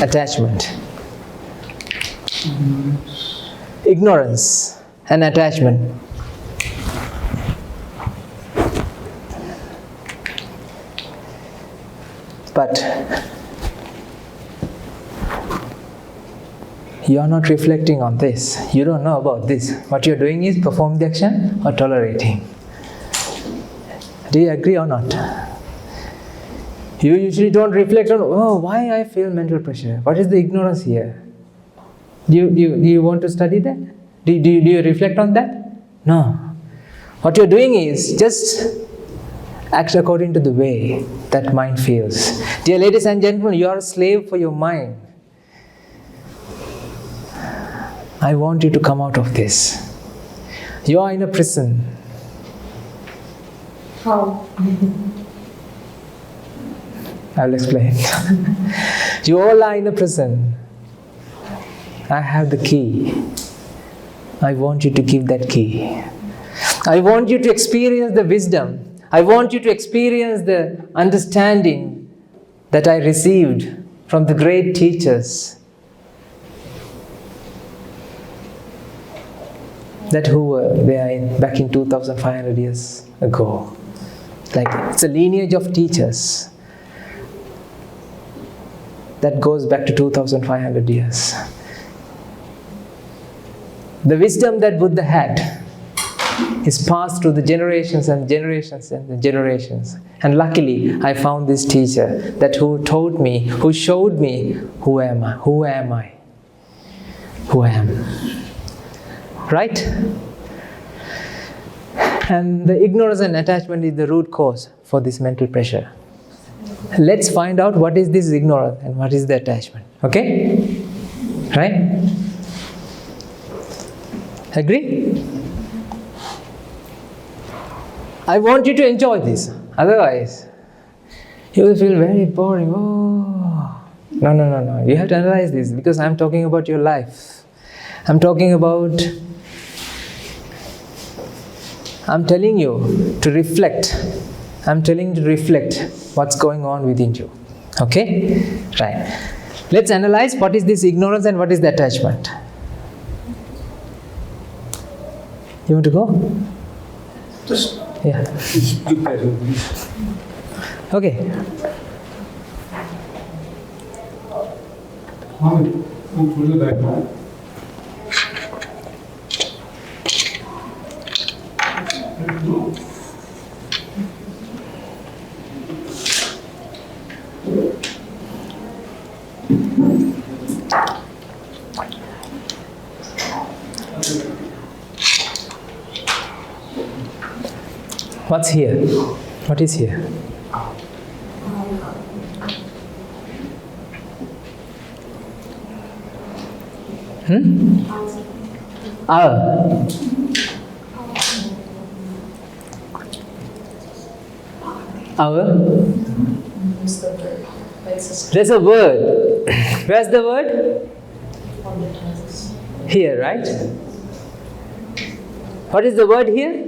attachment. Ignorance and attachment. But you are not reflecting on this. You don't know about this. What you're doing is perform the action or tolerating. Do you agree or not? You usually don't reflect on, oh, why I feel mental pressure? What is the ignorance here? Do you want to study that? Do you reflect on that? No. What you're doing is just act according to the way that mind feels. Dear ladies and gentlemen, you are a slave for your mind. I want you to come out of this. You are in a prison. How? I'll explain. You all are in a prison. I have the key. I want you to give that key. I want you to experience the wisdom. I want you to experience the understanding that I received from the great teachers that who were there back in 2,500 years ago. Like, it's a lineage of teachers that goes back to 2,500 years. The wisdom that Buddha had is passed through the generations and generations and the generations. And luckily, I found this teacher that who taught me, who showed me who am I, who am I, who I am. Right? And the ignorance and attachment is the root cause for this mental pressure. Let's find out what is this ignorance and what is the attachment. Okay? Right? Agree? I want you to enjoy this. Otherwise, you will feel very boring. Oh, no. You have to analyze this because I'm talking about your life. I'm telling you to reflect. I'm telling you to reflect what's going on within you. Okay? Right. Let's analyze what is this ignorance and what is the attachment. You want to go? Just yeah. Okay. What's here? What is here? Our. There's a word. Where's the word? Here, right? What is the word here?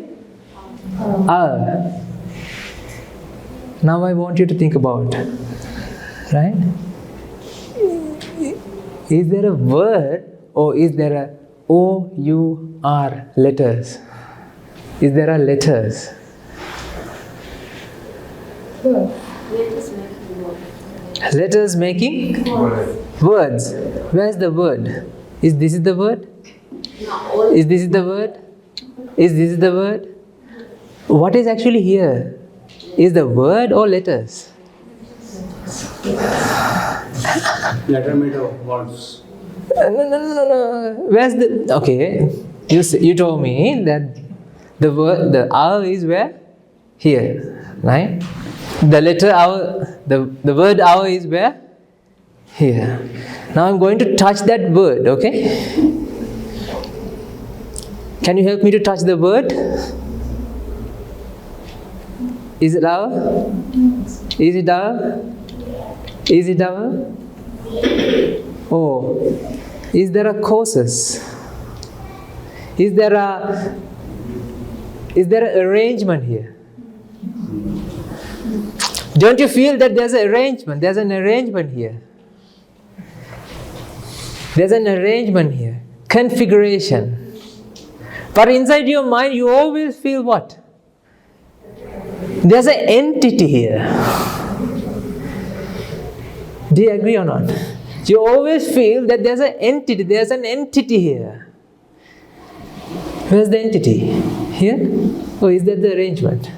Now I want you to think about, right? Is there a word or is there a O-U-R letters? Is there a letters? Letters making words. Where's the word? Is this the word? Is this the word? Is this the word? What is actually here? Is the word or letters? Letter made of words. No. Where's the... Okay. You told me that the word, the R is where? Here. Right? The letter R, the word R is where? Here. Now I'm going to touch that word, okay? Can you help me to touch the word? Is it our? Is it our? Is it our? Oh, is there a causes? Is there an arrangement here? Don't you feel that there's an arrangement? There's an arrangement here. There's an arrangement here, configuration. But inside your mind, you always feel what? There's an entity here. Do you agree or not? You always feel that there's an entity here. Where's the entity? Here? Or is that the arrangement?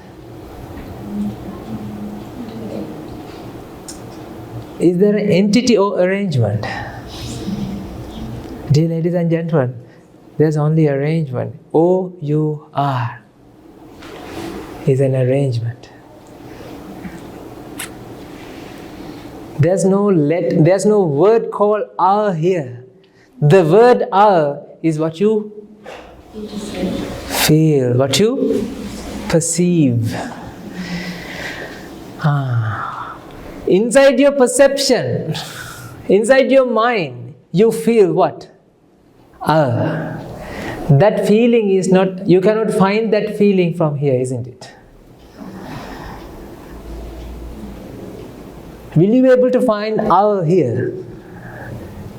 Is there an entity or arrangement? Dear ladies and gentlemen, there's only arrangement. O-U-R is an arrangement. There's no word called "our" here. The word "our" is what you feel, what you perceive. Inside your perception, inside your mind, you feel what? That feeling is not, you cannot find that feeling from here, isn't it? Will you be able to find "our" here?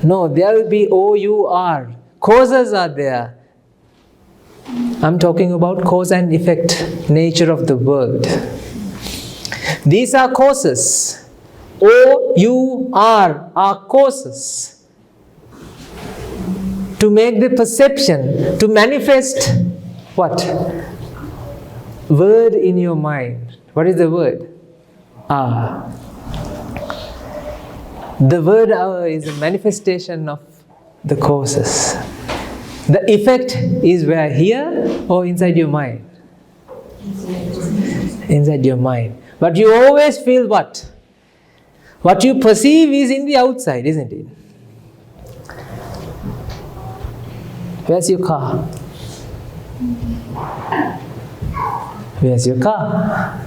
No, there will be O-U-R. Causes are there. I'm talking about cause and effect, nature of the world. These are causes. O-U-R are causes. To make the perception, to manifest what? Word in your mind. What is the word? The word "our" is a manifestation of the causes. The effect is where? Here or inside your mind? Inside your mind. But you always feel what? What you perceive is in the outside, isn't it? Where's your car? Where's your car?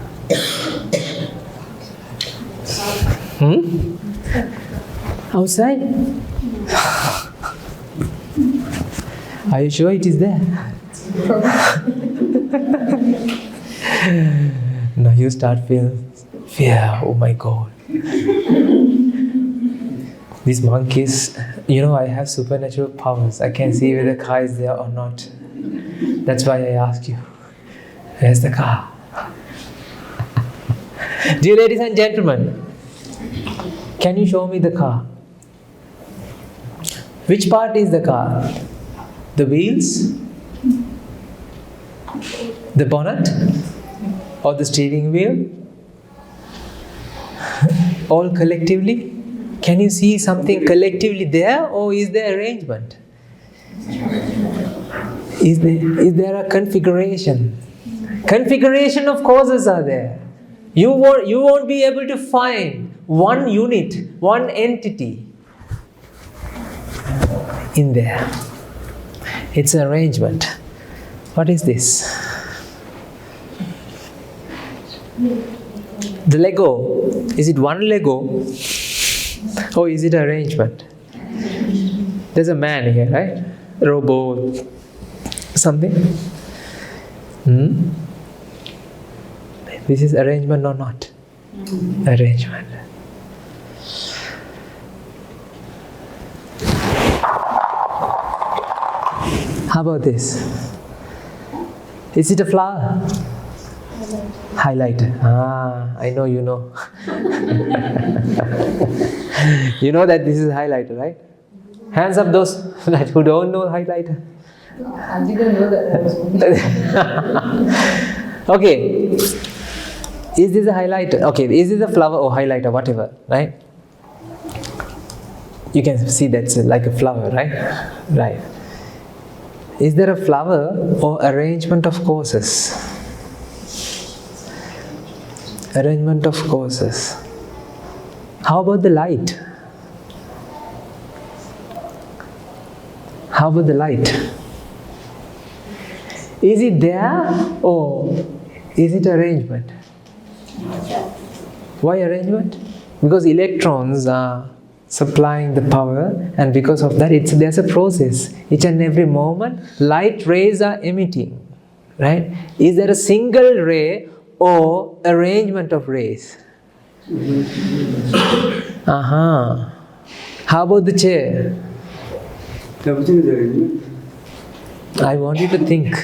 Outside? Are you sure it is there? Now you start feeling fear. Oh my God. These monkeys, I have supernatural powers. I can see whether the car is there or not. That's why I ask you, where's the car? Dear ladies and gentlemen, can you show me the car? Which part is the car? The wheels? The bonnet? Or the steering wheel? All collectively? Can you see something collectively there, or is there arrangement? Is there a configuration? Configuration of causes are there. You won't be able to find one unit, one entity in there. It's an arrangement. What is this? The Lego. Is it one Lego? Or is it arrangement? There's a man here, right? Robot. Something? This is arrangement or not? Arrangement. How about this? Is it a flower? Highlighter. I know you know. You know that this is highlighter, right? Hands up those who don't know highlighter. I didn't know that was Okay. Is this a highlighter? Okay, is this a flower or highlighter, whatever, right? You can see that's like a flower, right? Right. Is there a flower or arrangement of causes? Arrangement of causes. How about the light? How about the light? Is it there or is it arrangement? Why arrangement? Because electrons are supplying the power, and because of that there's a process. Each and every moment light rays are emitting, right? Is there a single ray or arrangement of rays? How about the chair? Everything is arrangement. I want you to think.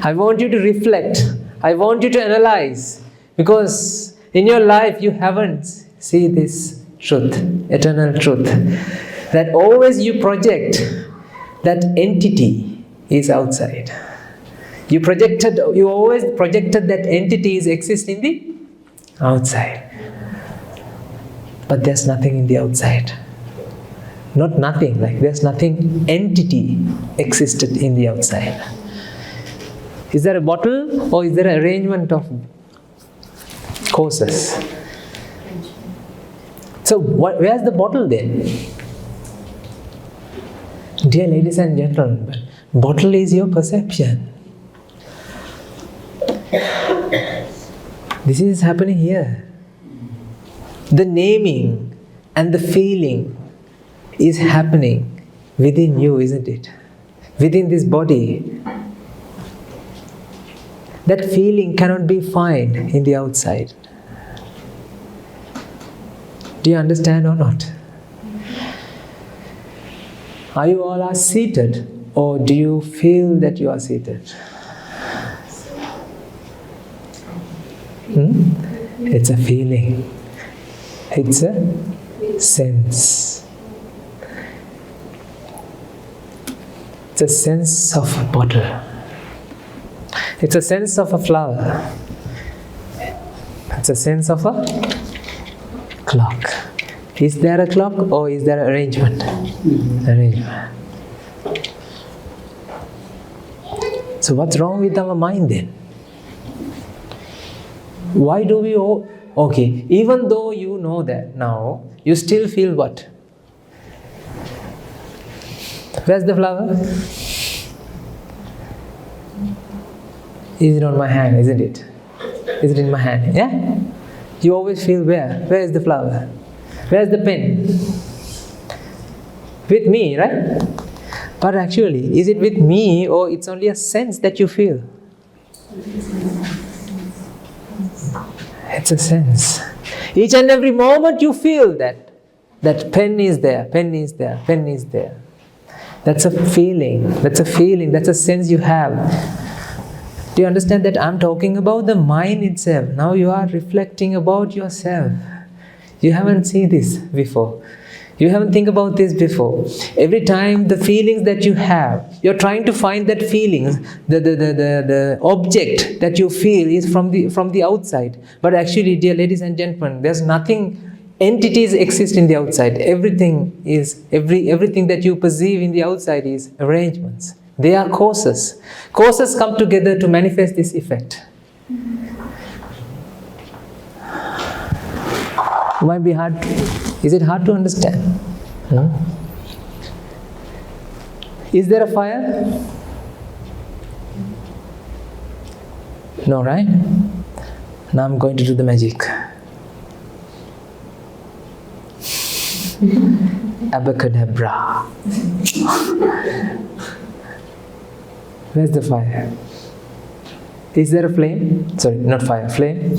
I want you to reflect. I want you to analyze. Because in your life you haven't seen this truth, eternal truth. That always you project that entity is outside. You always projected that entities exist in the outside. But there's nothing in the outside. Not nothing, like there's nothing, entity existed in the outside. Is there a bottle or is there an arrangement of causes? So where's the bottle then? Dear ladies and gentlemen, bottle is your perception. This is happening here. The naming and the feeling is happening within you, isn't it? Within this body. That feeling cannot be found in the outside. Do you understand or not? Are you all are seated, or do you feel that you are seated? It's a feeling. It's a sense. It's a sense of a bottle. It's a sense of a flower. It's a sense of a clock. Is there a clock or is there arrangement? Arrangement. So what's wrong with our mind then? Why do we okay, even though you know that now, you still feel what? Where's the flower? Is it on my hand, isn't it? Is it in my hand? Yeah? You always feel where? Where is the flower? Where's the pen? With me, right? But actually, is it with me or it's only a sense that you feel? It's a sense. Each and every moment you feel that pen is there, pen is there, pen is there. That's a feeling, that's a sense you have. Do you understand that I'm talking about the mind itself? Now you are reflecting about yourself. You haven't seen this before. You haven't think about this before. Every time the feelings that you have, you're trying to find that feelings, the object that you feel is from the outside. But actually, dear ladies and gentlemen, there's nothing. Entities exist in the outside. Everything that you perceive in the outside is arrangements. They are causes. Causes come together to manifest this effect. Might be hard. Is it hard to understand? Is there a fire? No, right? Now I'm going to do the magic. Abracadabra. Where's the fire? Is there a flame? Sorry, not fire, flame.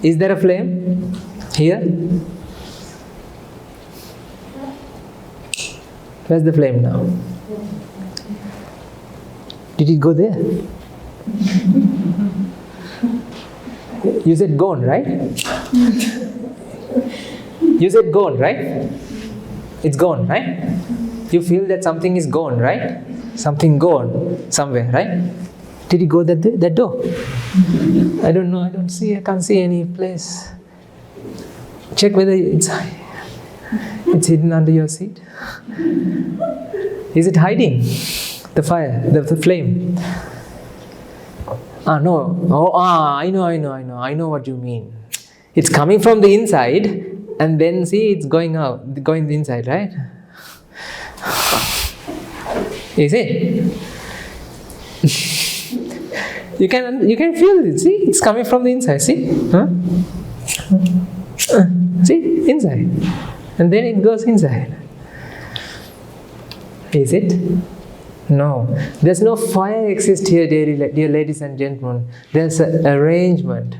Is there a flame here? Where's the flame now? Did it go there? You said gone, right? You said gone, right? It's gone, right? You feel that something is gone, right? Something gone somewhere, right? Did it go that door? I don't know, I can't see any place. Check whether it's hidden under your seat. Is it hiding? The fire, the flame. No. I know what you mean. It's coming from the inside and then see it's going inside, right? Is it? You can feel it. See, it's coming from the inside. See, see, inside, and then it goes inside. Is it? No. There's no fire exists here, dear ladies and gentlemen. There's an arrangement.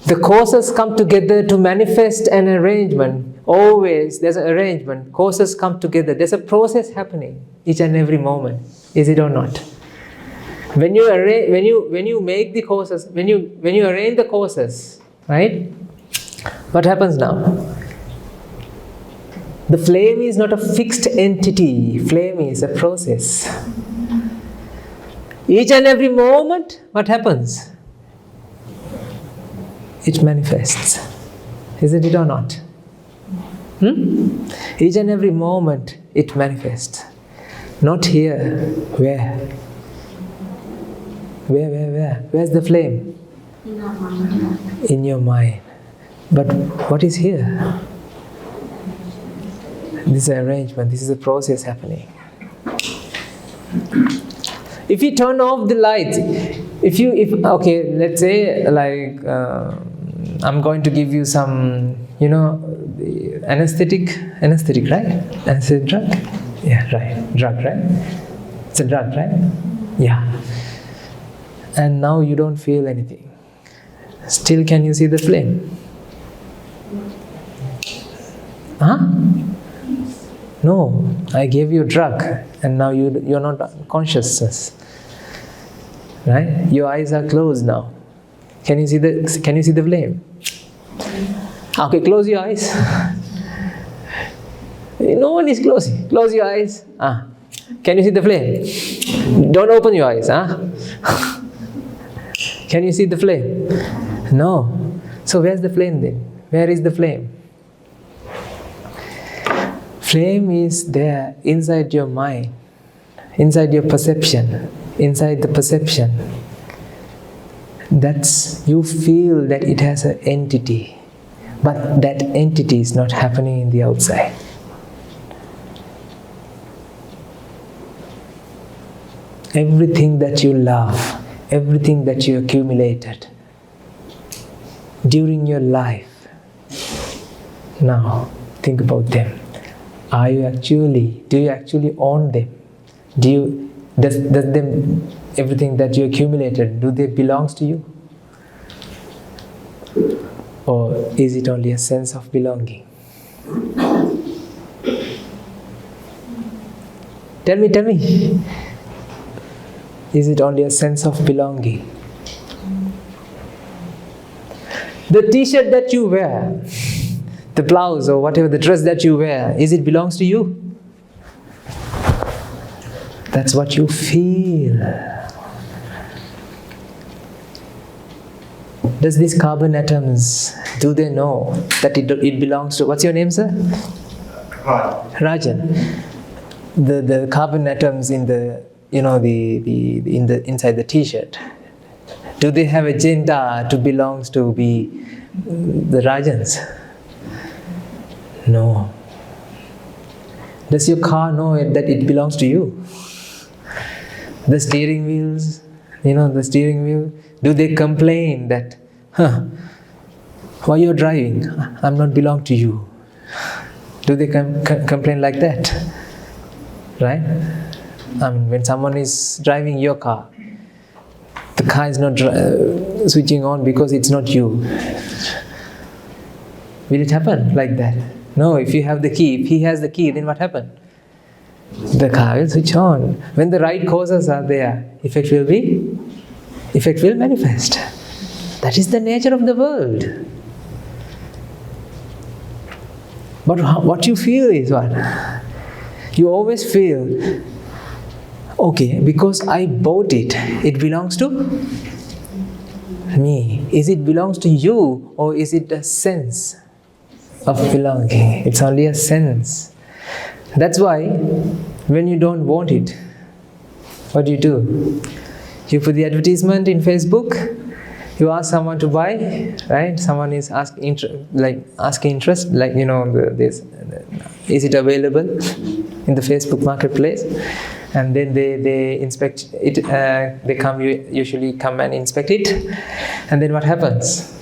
The causes come together to manifest an arrangement Always there's an arrangement. Causes come together. There's a process happening each and every moment. Is it or not? When you make the causes, when you arrange the causes, right? What happens now? The flame is not a fixed entity. Flame is a process. Each and every moment, what happens? It manifests. Isn't it or not? Each and every moment, it manifests. Not here. Where? Where? Where's the flame? In our mind. In your mind. But what is here? This is an arrangement. This is a process happening. If you turn off the lights, okay, let's say like I'm going to give you some, the anesthetic, right? Anesthetic drug? Yeah, right. Drug, right? It's a drug, right? Yeah. And now you don't feel anything. Still, can you see the flame? Huh? No, I gave you a drug, and now you're not conscious, right? Your eyes are closed now. Can you see the flame? Okay, close your eyes. No one is closing. Close your eyes. Can you see the flame? Don't open your eyes. Can you see the flame? No. So where's the flame then? Where is the flame? Flame is there inside your mind, inside your perception, inside the perception. You feel that it has an entity, but that entity is not happening in the outside. Everything that you love, everything that you accumulated during your life, now think about them. Do you actually own them? Does everything that you accumulated, do they belongs to you? Or is it only a sense of belonging? Tell me. Is it only a sense of belonging? The t-shirt that you wear, the blouse or whatever, the dress that you wear, it belongs to you? That's what you feel. Does these carbon atoms, do they know that it belongs to, what's your name, sir? Rajan. The carbon atoms in the, inside the t-shirt, do they have agenda to belongs to be the Rajans? No. Does your car know that it belongs to you? The steering wheels, do they complain that, why you're driving? I'm not belong to you. Do they complain like that? Right? When someone is driving your car, the car is not switching on because it's not you. Will it happen like that? No, if you have the key, if he has the key, then what happens? The car will switch on. When the right causes are there, effect will manifest. That is the nature of the world. But what you feel is what? You always feel, okay, because I bought it, it belongs to me. Is it belongs to you, or is it a sense of belonging? It's only a sense. That's why when you don't want it, what do? You put the advertisement in Facebook, you ask someone to buy, right? Someone is asking interest, this, is it available in the Facebook marketplace? And then they inspect it, they usually come and inspect it, and then what happens?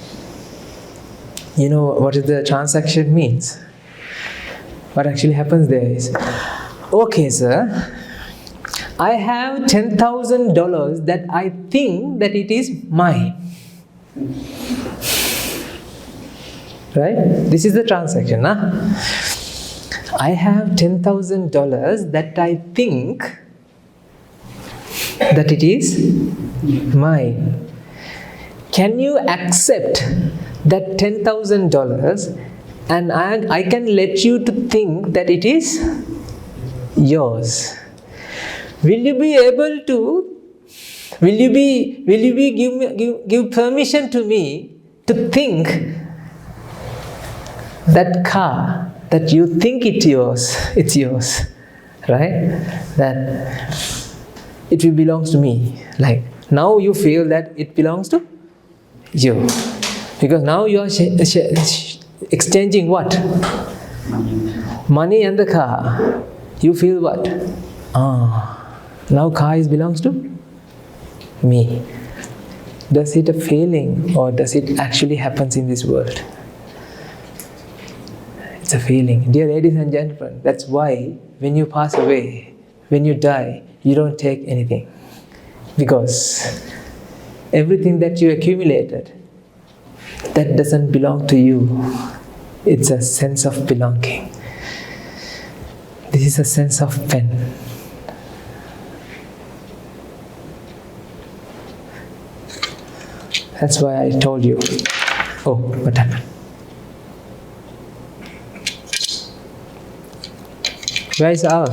You know what is the transaction means? What actually happens there is, okay sir, I have $10,000 that I think that it is mine. Right? This is the transaction. Huh? I have $10,000 that I think that it is mine. Can you accept that $10,000 and I can let you to think that it is yours? Will you be able to? Will you give permission to me to think that car that you think it's yours, right? That it will belongs to me. Like now you feel that it belongs to you, because now you are exchanging what? Money and the car. You feel what? Now car belongs to me. Does it a feeling or does it actually happens in this world? It's a feeling. Dear ladies and gentlemen, that's why when you pass away, when you die, you don't take anything. Because everything that you accumulated, that doesn't belong to you. It's a sense of belonging. This is a sense of pen. That's why I told you. Oh, what happened? Where is Al?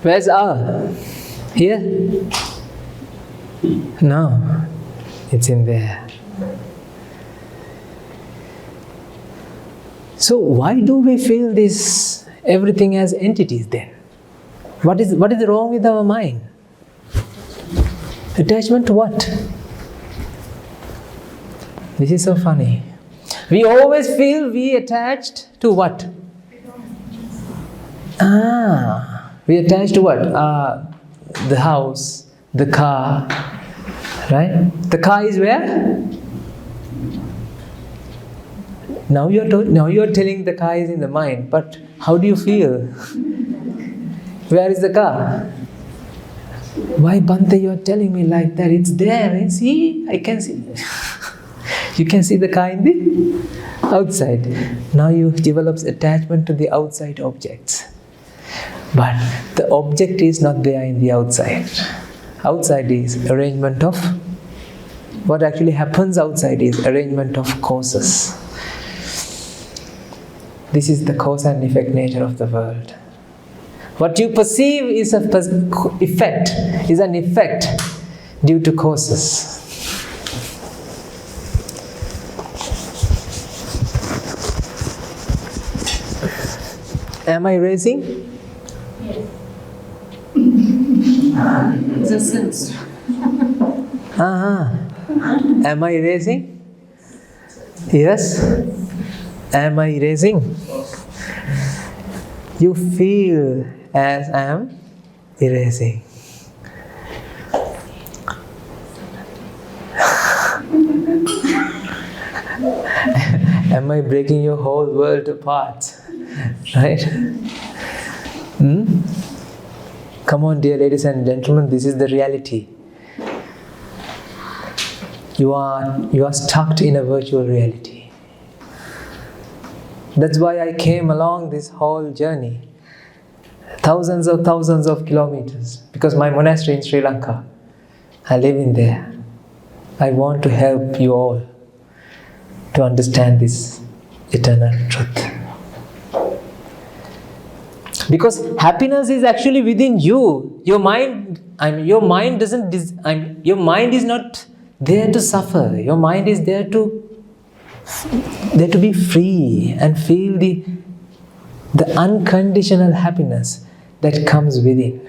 Where's Al? Here? No, it's in there. So why do we feel this everything as entities then? What is wrong with our mind? Attachment to what? This is so funny. We always feel we attached to what? We attached to what? The house, the car, right? The car is where? Now you are telling the car is in the mind, but how do you feel? Where is the car? Why, Bhante, you are telling me like that? It's there. See, I can see. You can see the car in the outside. Now you develop attachment to the outside objects. But the object is not there in the outside. Outside is arrangement of, what actually happens outside is arrangement of causes. This is the cause and effect nature of the world. What you perceive is an effect due to causes. Am I raising? Yes. It's a sense. Am I raising? Yes. Am I raising? You feel as I am erasing. Am I breaking your whole world apart? Right? Come on, dear ladies and gentlemen, this is the reality. You are stuck in a virtual reality. That's why I came along this whole journey. Thousands of kilometers. Because my monastery in Sri Lanka, I live in there. I want to help you all to understand this eternal truth. Because happiness is actually within you. Your mind is not there to suffer. Your mind is there to be free and feel the unconditional happiness that comes within.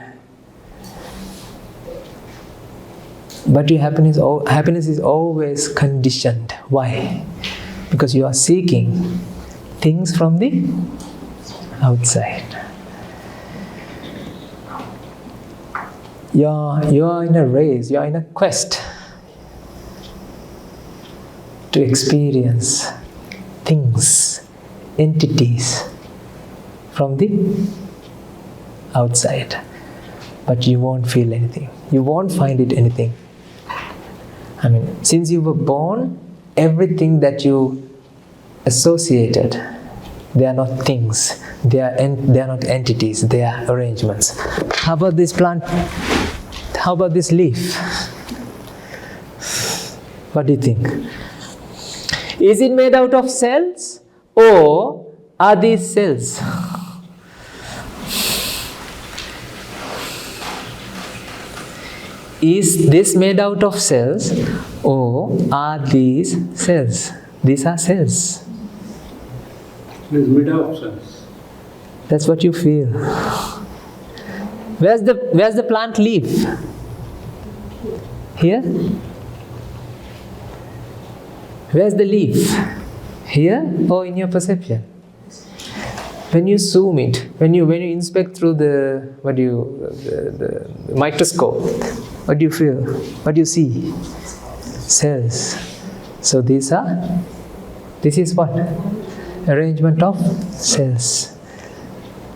But your happiness is always conditioned. Why? Because you are seeking things from the outside. You are in a race, you are in a quest to experience things, entities from the outside, but you won't feel anything. You won't find it anything. I mean, since you were born, everything that you associated, they are not things. They are not entities. They are arrangements. How about this plant? How about this leaf? What do you think? Is it made out of cells, or are these cells? Is this made out of cells, or are these cells? These are cells. It is made out of cells. That's what you feel. Where's the plant leaf? Here? Where's the leaf? Here or in your perception? When you zoom it, when you inspect through the microscope, what do you feel? What do you see? Cells. So this is what? Arrangement of cells.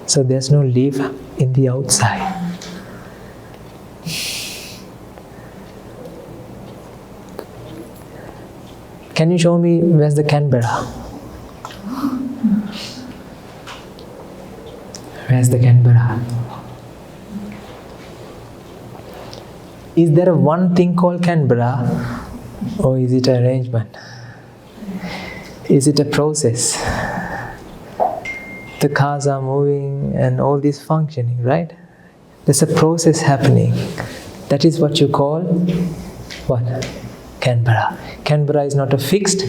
So there's no leaf in the outside. Can you show me where's the Canberra? Where's the Canberra? Is there one thing called Canberra, or is it an arrangement? Is it a process? The cars are moving and all this functioning, right? There's a process happening. That is what you call what? Canberra. Canberra is not a fixed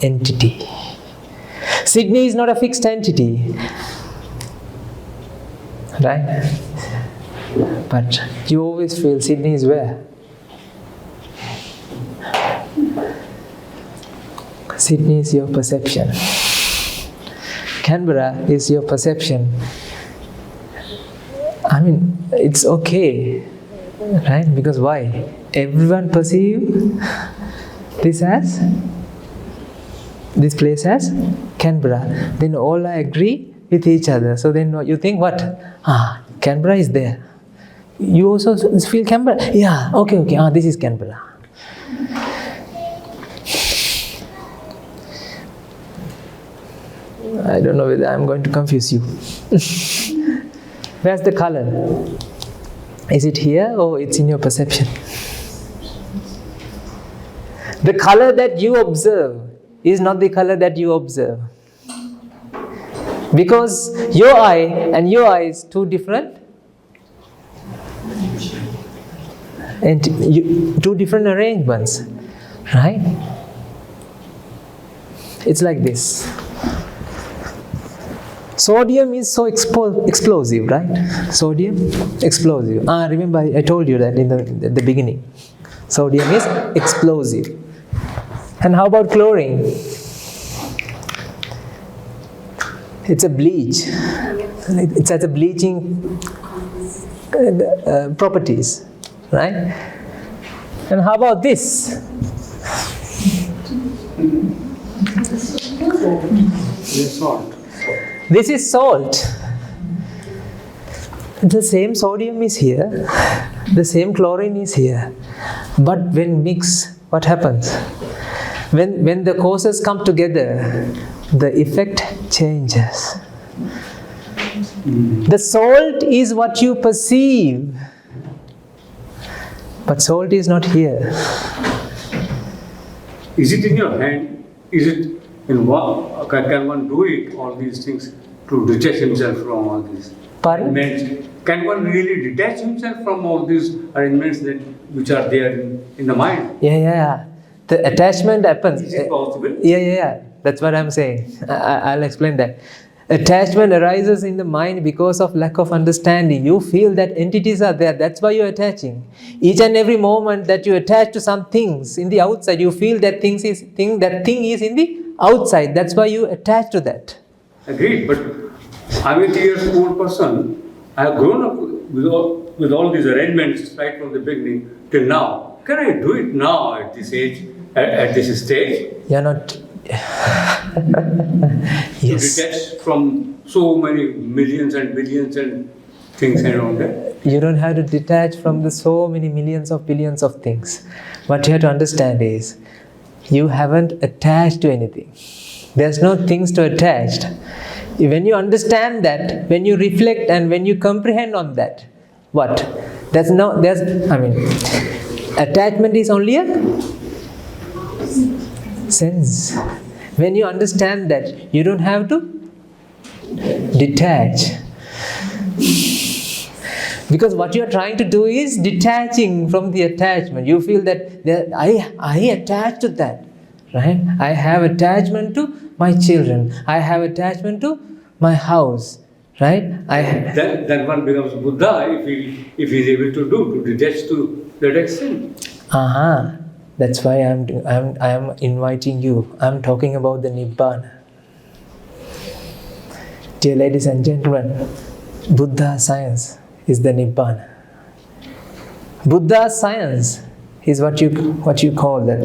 entity. Sydney is not a fixed entity. Right? But you always feel Sydney is where? Sydney is your perception. Canberra is your perception. I mean, it's okay, right? Because why? Everyone perceive this place as Canberra. Then all I agree with each other. So then you think what? Canberra is there. You also feel Canberra? Yeah, okay. This is Canberra. I don't know whether I'm going to confuse you. Where's the color? Is it here or it's in your perception? The color that you observe is not the color that you observe. Because your eye and your eye is two different and two different arrangements, right? It's like this. Sodium is so explosive, right? Sodium, explosive. Remember I told you that in the beginning. Sodium is explosive. And how about chlorine? It's a bleach. It has a bleaching properties, right? And how about this? Salt. This is salt. The same sodium is here, the same chlorine is here. But when mixed, what happens? When the causes come together, the effect changes. The salt is what you perceive, but salt is not here. Is it in your hand? Is it in what? Can one do it, all these things, to detach himself from all these arrangements? Can one really detach himself from all these arrangements which are there in the mind? Yeah. The attachment happens. Is it possible? Yeah. That's what I'm saying. I'll explain that. Attachment arises in the mind because of lack of understanding. You feel that entities are there. That's why you're attaching. Each and every moment that you attach to some things in the outside, you feel that thing is in the outside. That's why you attach to that. Agreed, but I'm a 3-year-old person. I have grown up with all these arrangements right from the beginning till now. Can I do it now at this age, at this stage? You're not. Yes. To detach from so many millions and billions and things around it. You don't have to detach from the so many millions of billions of things. What you have to understand is, you haven't attached to anything. There's no things to attach. When you understand that, when you reflect and when you comprehend on that, what? Attachment is only a sense. When you understand that, you don't have to detach. Because what you are trying to do is detaching from the attachment. You feel that I attach to that, right? I have attachment to my children. I have attachment to my house, right? That one becomes Buddha if he is able to detach to that extent. That's why I'm inviting you. I'm talking about the Nibbana. Dear ladies and gentlemen, Buddha science is the Nibbana. Buddha science is what you call that.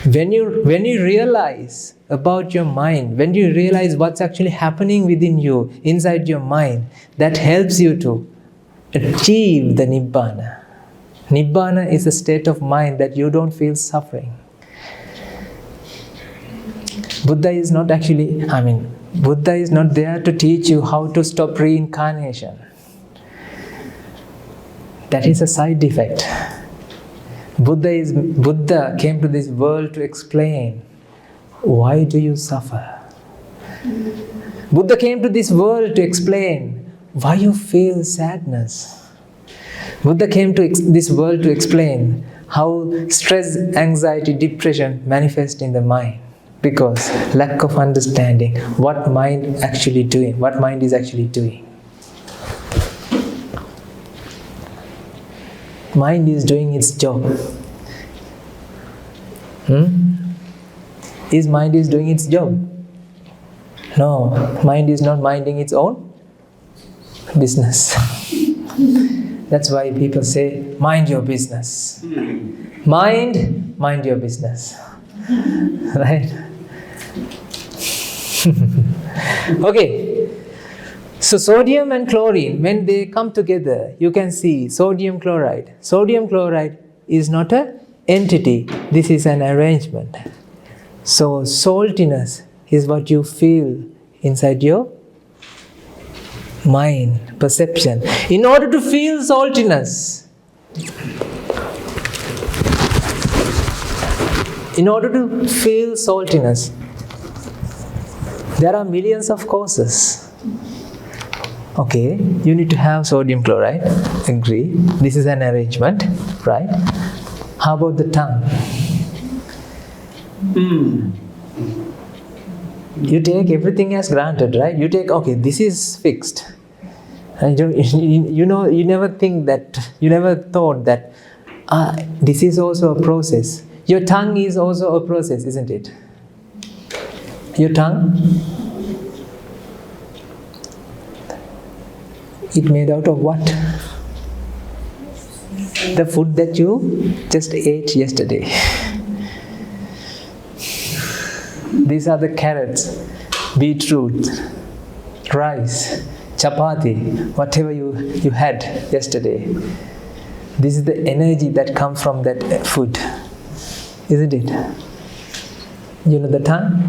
When you realize about your mind, when you realize what's actually happening within you, inside your mind, that helps you to achieve the Nibbana. Nibbana is a state of mind that you don't feel suffering. Buddha is not there to teach you how to stop reincarnation. That is a side effect. Buddha came to this world to explain, why do you suffer? Buddha came to this world to explain why you feel sadness. Buddha came to this world to explain how stress, anxiety, depression manifest in the mind, because lack of understanding what mind is actually doing. Mind is doing its job. Is mind is doing its job? No, mind is not minding its own business. That's why people say, mind your business. Mind your business. Right? Okay. So sodium and chlorine, when they come together, you can see sodium chloride. Sodium chloride is not an entity. This is an arrangement. So saltiness is what you feel inside your mind, perception. In order to feel saltiness, there are millions of causes. Okay, you need to have sodium chloride. Agree. This is an arrangement, right? How about the tongue? You take everything as granted, right? You take, okay, this is fixed. And you never thought that this is also a process. Your tongue is also a process, isn't it? Your tongue, it made out of what? The food that you just ate yesterday. These are the carrots, beetroot, rice, chapati, whatever you had yesterday. This is the energy that comes from that food, isn't it? You know the tongue?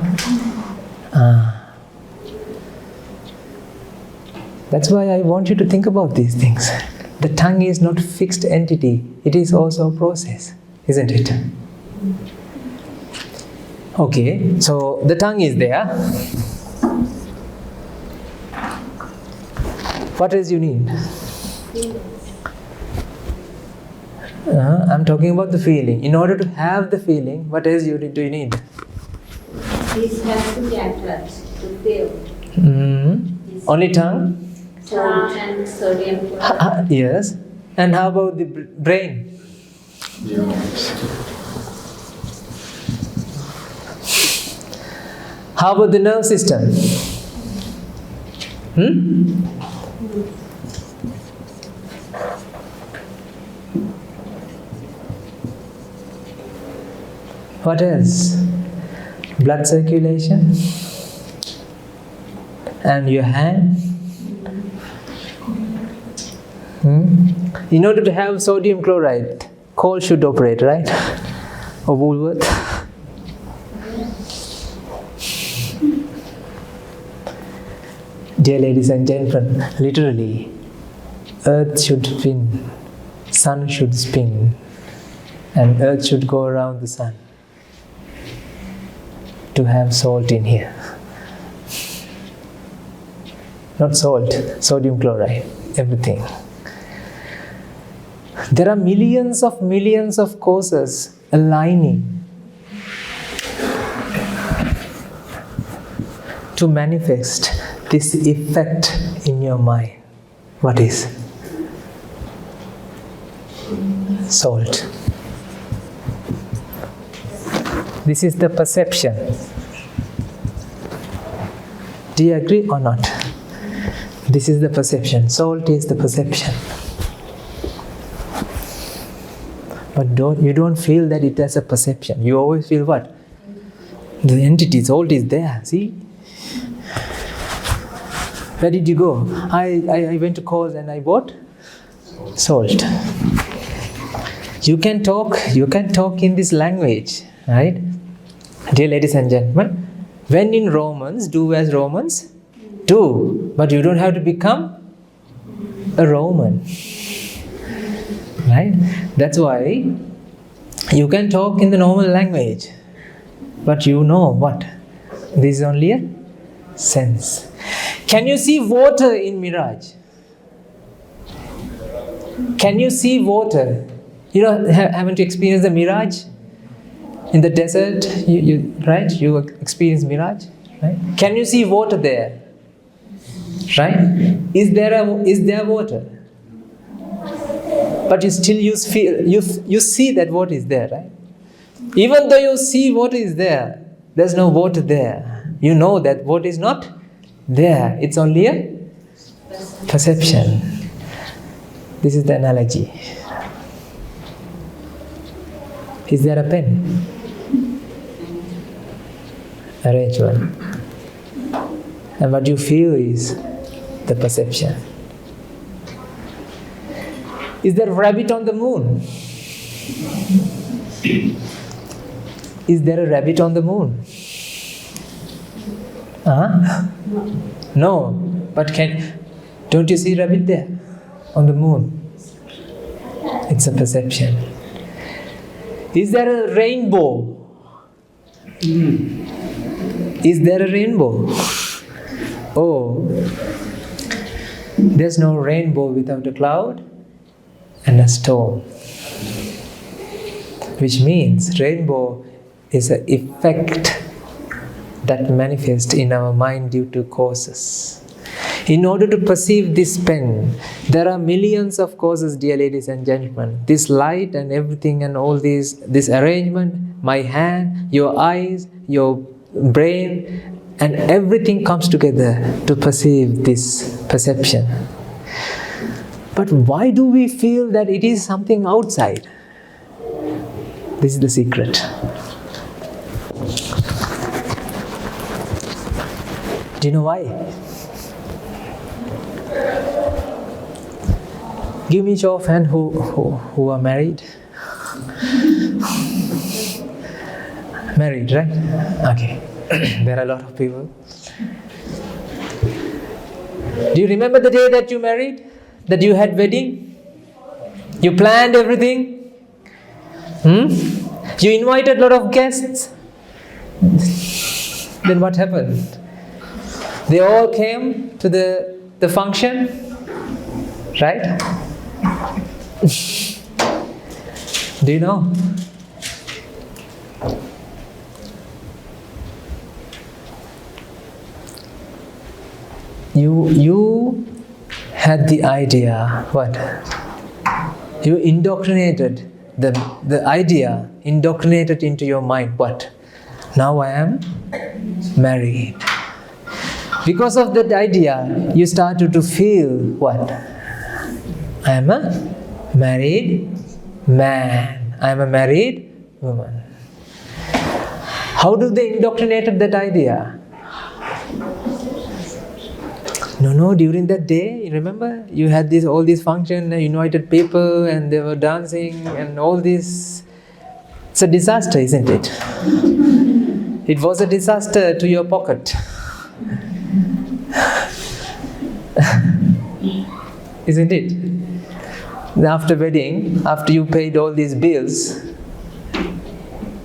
That's why I want you to think about these things. The tongue is not a fixed entity. It is also a process, isn't it? Okay, so the tongue is there. What else you need? I'm talking about the feeling. In order to have the feeling, what else do you need? This has to be attached to feel. Only tongue? Tongue and sodium chloride. Yes. And how about the brain? Yes. How about the nerve system? What else? Blood circulation. And your hand. In order to have sodium chloride, coal should operate, right? Or Woolworth. Dear ladies and gentlemen, literally, earth should spin, sun should spin, and earth should go around the sun to have salt in here. Not salt, sodium chloride, everything. There are millions of causes aligning to manifest this effect in your mind. What is? Salt. This is the perception. Do you agree or not? This is the perception. Salt is the perception. But you don't feel that it as a perception. You always feel what? The entity, salt is there, see? Where did you go? I went to Coles and I bought salt. You can talk in this language, right? Dear ladies and gentlemen, when in Romans, do as Romans do. But you don't have to become a Roman. Right? That's why you can talk in the normal language. But you know what? This is only a sense. Can you see water in mirage? Can you see water? You know, haven't you experienced the mirage? In the desert, right? You experience mirage, right? Can you see water there? Right? Is there water? But you see that water is there, right? Even though you see water is there, there's no water there. You know that water is not there. It's only a perception. This is the analogy. Is there a pen? Arrange one. And what you feel is the perception. Is there a rabbit on the moon? Is there a rabbit on the moon? No. But don't you see rabbit there on the moon? It's a perception. Is there a rainbow? Is there a rainbow? Oh, there's no rainbow without a cloud and a storm. Which means rainbow is an effect that manifests in our mind due to causes. In order to perceive this pen, there are millions of causes, dear ladies and gentlemen. This light and everything and all this arrangement, my hand, your eyes, your brain, and everything comes together to perceive this perception. But why do we feel that it is something outside? This is the secret. Do you know why? Give me show of hand who are married. Married, right? Okay. There are a lot of people. Do you remember the day that you married? That you had wedding? You planned everything? You invited a lot of guests? Then what happened? They all came to the function? Right? Do you know? You had the idea, what? You indoctrinated the idea, indoctrinated into your mind, what? Now I am married. Because of that idea, you started to feel what? I am a married man. I am a married woman. How do they indoctrinate that idea? No, during that day, you remember, you had all these function, you invited people and they were dancing and all this. It's a disaster, isn't it? It was a disaster to your pocket. Isn't it? After wedding, after you paid all these bills,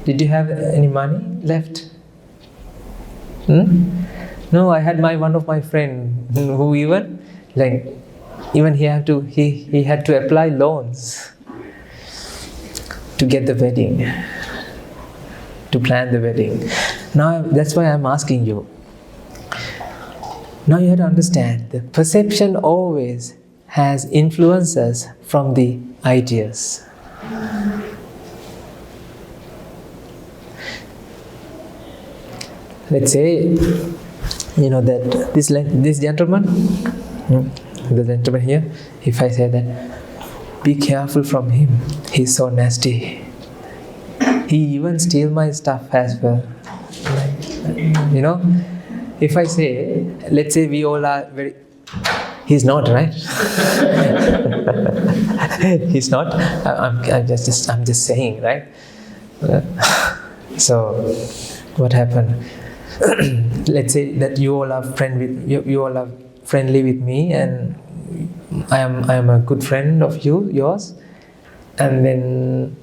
did you have any money left? No, I had one of my friend who even he had to apply loans to get the wedding, to plan the wedding. Now that's why I'm asking you. Now you have to understand, the perception always has influences from the ideas. Let's say, that this gentleman, the gentleman here, if I say that, be careful from him, he's so nasty. He even steal my stuff as well. If I say, let's say we all are very, he's not, right? He's not. I'm just saying, right? So, what happened? Let's say that you all are friendly with me, and I am a good friend of yours, and then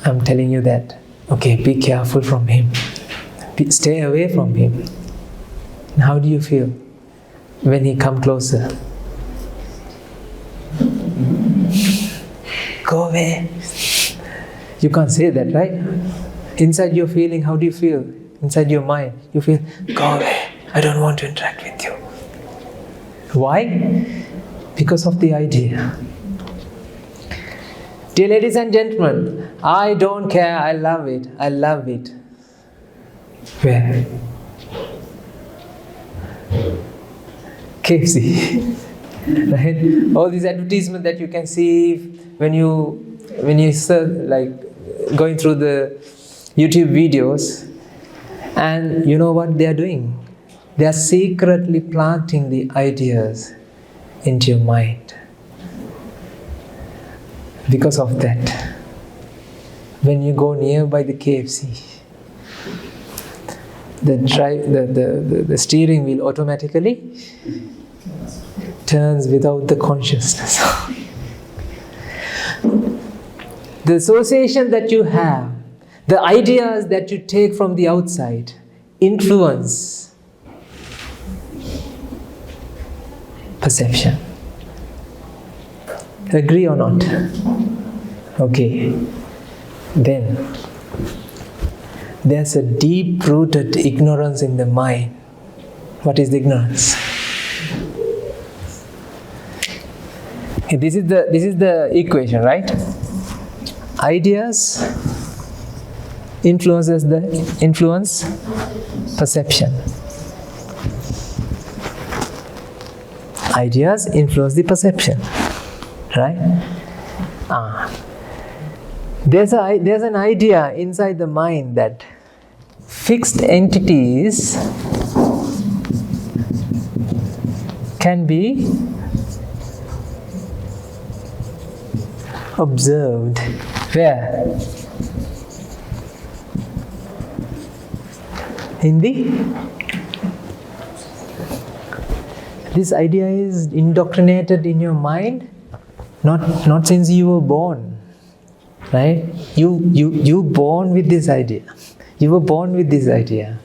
I'm telling you that, okay, be careful from him, stay away from him. How do you feel when he come closer? Go away. You can't say that, right? Inside your feeling, how do you feel? Inside your mind, you feel, go away, I don't want to interact with you. Why? Because of the idea. Dear ladies and gentlemen, I don't care, I love it. Where? KFC. Right? All these advertisements that you can see when you search, going through the YouTube videos, and you know what they are doing? They are secretly planting the ideas into your mind. Because of that, when you go nearby the KFC, the steering wheel automatically turns without the consciousness. The association that you have, the ideas that you take from the outside, influence perception. Agree or not? Okay. Then there's a deep-rooted ignorance in the mind. What is the ignorance? Okay, this is the equation, right? Ideas influence perception. Ideas influence the perception, right? There's an idea inside the mind that fixed entities can be observed. Where? This idea is indoctrinated in your mind, not since you were born, right? You born with this idea. You were born with this idea.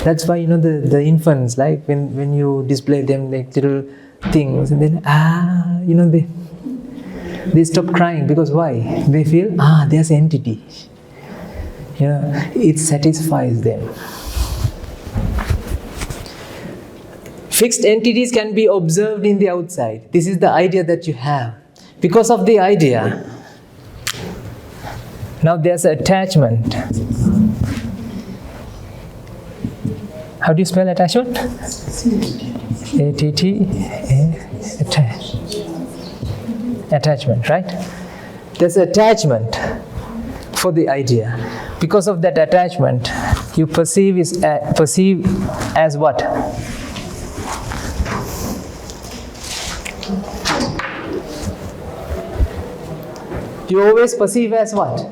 That's why the infants, like when you display them like little things, and then they stop crying, because why? They feel there's entity. It satisfies them. Fixed entities can be observed in the outside. This is the idea that you have. Because of the idea, now there's attachment. How do you spell attachment? Attachment, right? There's attachment for the idea. Because of that attachment, you perceive as what? You always perceive as what?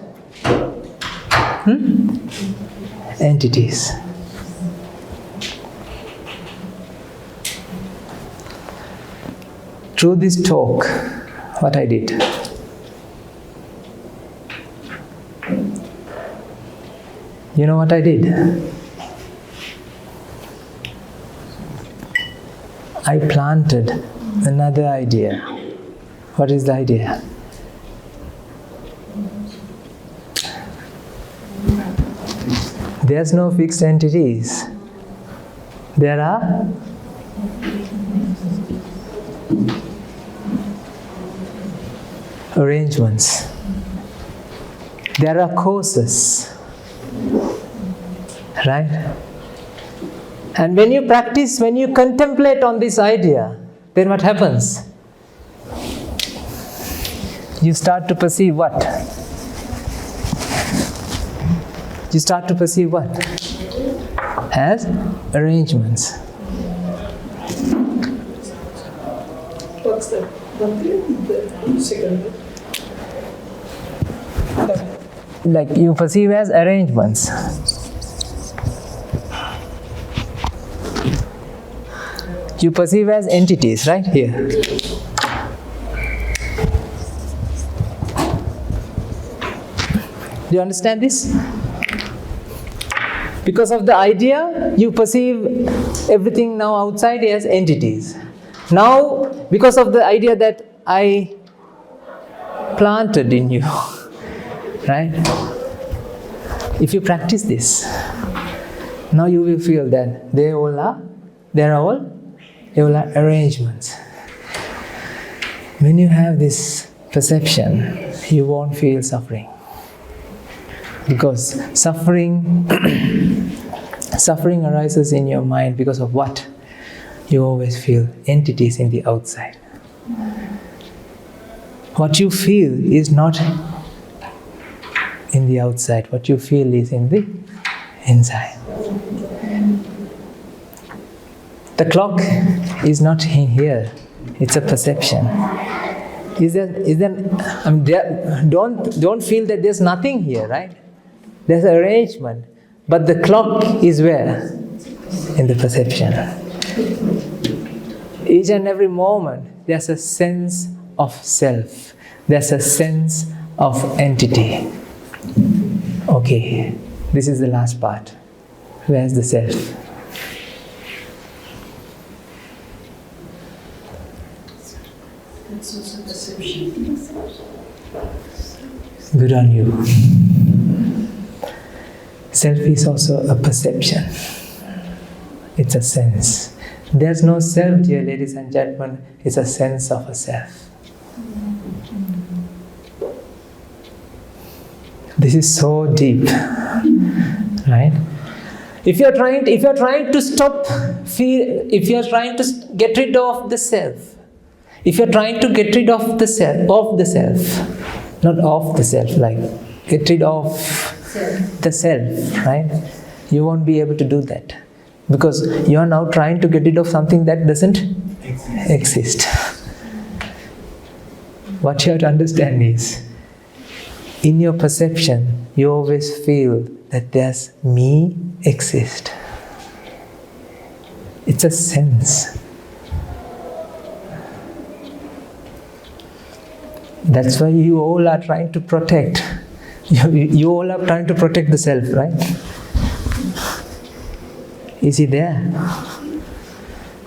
Entities. Through this talk, what I did, you know what I did? I planted another idea. What is the idea? There's no fixed entities. There are arrangements. There are causes. Right? And when you practice, when you contemplate on this idea, then what happens? You start to perceive what? You start to perceive what? As arrangements. What's that? The second. Like you perceive as arrangements. You perceive as entities, right? Here. Do you understand this? Because of the idea, you perceive everything now outside as entities. Now, because of the idea that I planted in you, right? If you practice this, now you will feel that they are all arrangements. When you have this perception, you won't feel suffering. Because suffering arises in your mind because of what? You always feel entities in the outside. What you feel is not in the outside. What you feel is in the inside. The clock is not in here. It's a perception. Don't feel that there's nothing here, right? There's an arrangement. But the clock is where? In the perception. Each and every moment, there's a sense of self. There's a sense of entity. Okay, this is the last part. Where's the self? That's also perception. Good on you. Self is also a perception. It's a sense. There's no self, dear ladies and gentlemen. It's a sense of a self. This is so deep, right? If you're trying to get rid of the self, if you're trying to get rid of the self, not of the self, like get rid of the self, right? You won't be able to do that because you are now trying to get rid of something that doesn't exist. What you have to understand is, in your perception, you always feel that there's me exist. It's a sense. That's why you all are trying to protect. You all are trying to protect the self, right? Is it there?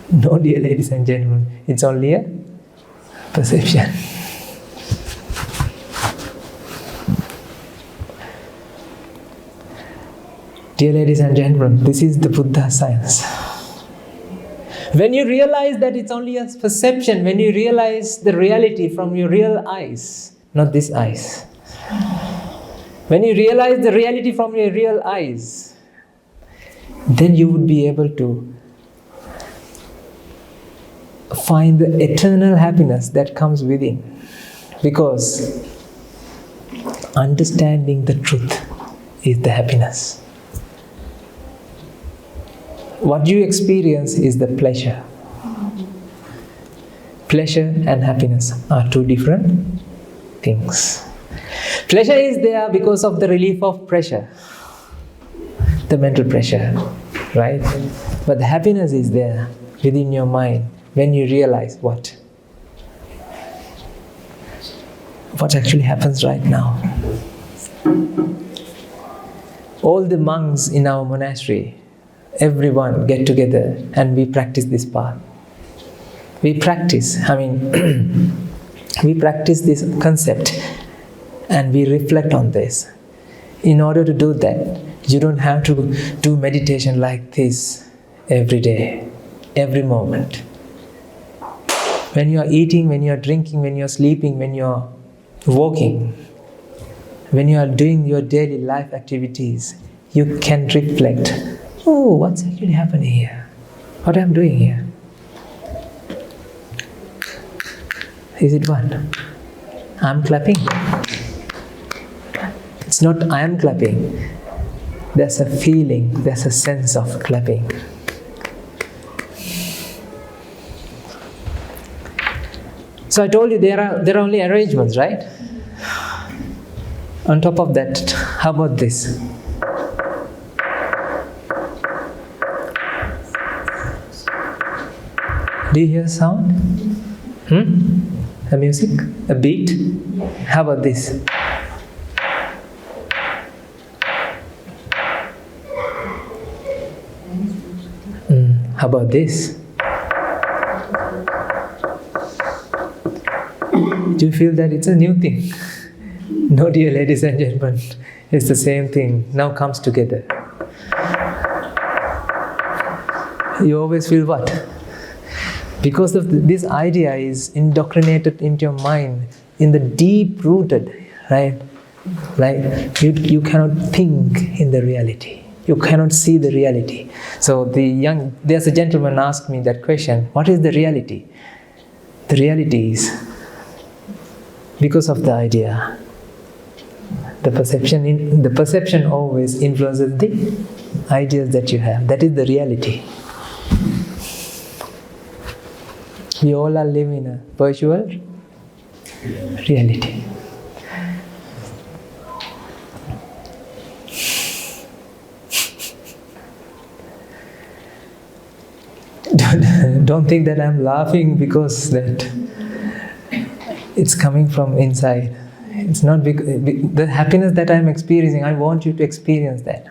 No, dear ladies and gentlemen. It's only a perception. Dear ladies and gentlemen, this is the Buddha science. When you realize that it's only a perception, when you realize the reality from your real eyes, not these eyes. When you realize the reality from your real eyes, then you would be able to find the eternal happiness that comes within. Because understanding the truth is the happiness. What you experience is the pleasure. Pleasure and happiness are two different things. Pleasure is there because of the relief of pressure, the mental pressure, right? But the happiness is there within your mind when you realize what actually happens right now. All the monks in our monastery, everyone get together and we practice this path. We practice this concept and we reflect on this. In order to do that, you don't have to do meditation like this every day, every moment. When you are eating, when you are drinking, when you are sleeping, when you are walking, when you are doing your daily life activities, you can reflect, oh, what's actually happening here? What I'm doing here? Is it what? I'm clapping. It's not I am clapping. There's a feeling, there's a sense of clapping. So I told you there are only arrangements, right? On top of that, how about this? Do you hear sound? A music? A beat? How about this? How about this? Do you feel that it's a new thing? No, dear ladies and gentlemen, it's the same thing. Now comes together. You always feel what? Because of this idea is indoctrinated into your mind in the deep rooted, right? Like you cannot think in the reality. You cannot see the reality. So there's a gentleman asked me that question, what is the reality? The reality is because of the idea. The perception always influences the ideas that you have. That is the reality. We all are living in a virtual reality. Don't think that I'm laughing because that it's coming from inside. It's not the happiness that I'm experiencing. I want you to experience that.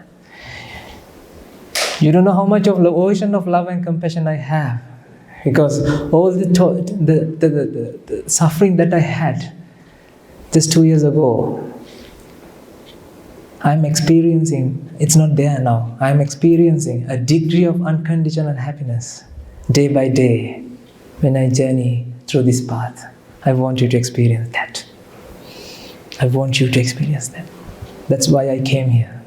You don't know how much of the ocean of love and compassion I have, because all the suffering that I had just 2 years ago, I'm experiencing. It's not there now. I'm experiencing a degree of unconditional happiness day by day when I journey through this path. I want you to experience that. I want you to experience that. That's why I came here.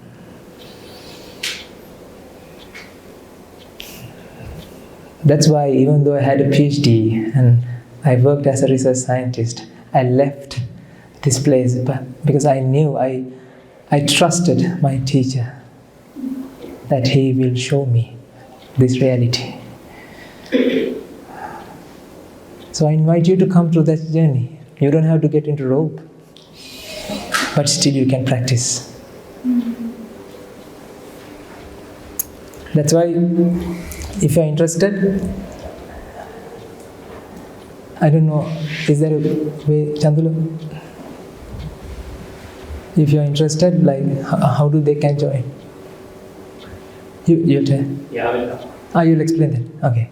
That's why even though I had a PhD and I worked as a research scientist, I left this place because I knew, I trusted my teacher that he will show me this reality. So I invite you to come through that journey. You don't have to get into rope, but still you can practice. That's why, if you're interested, I don't know, is there a way, Chandula? If you're interested, like, how do they can join? You'll tell? Yeah, I will. You'll explain that? Okay.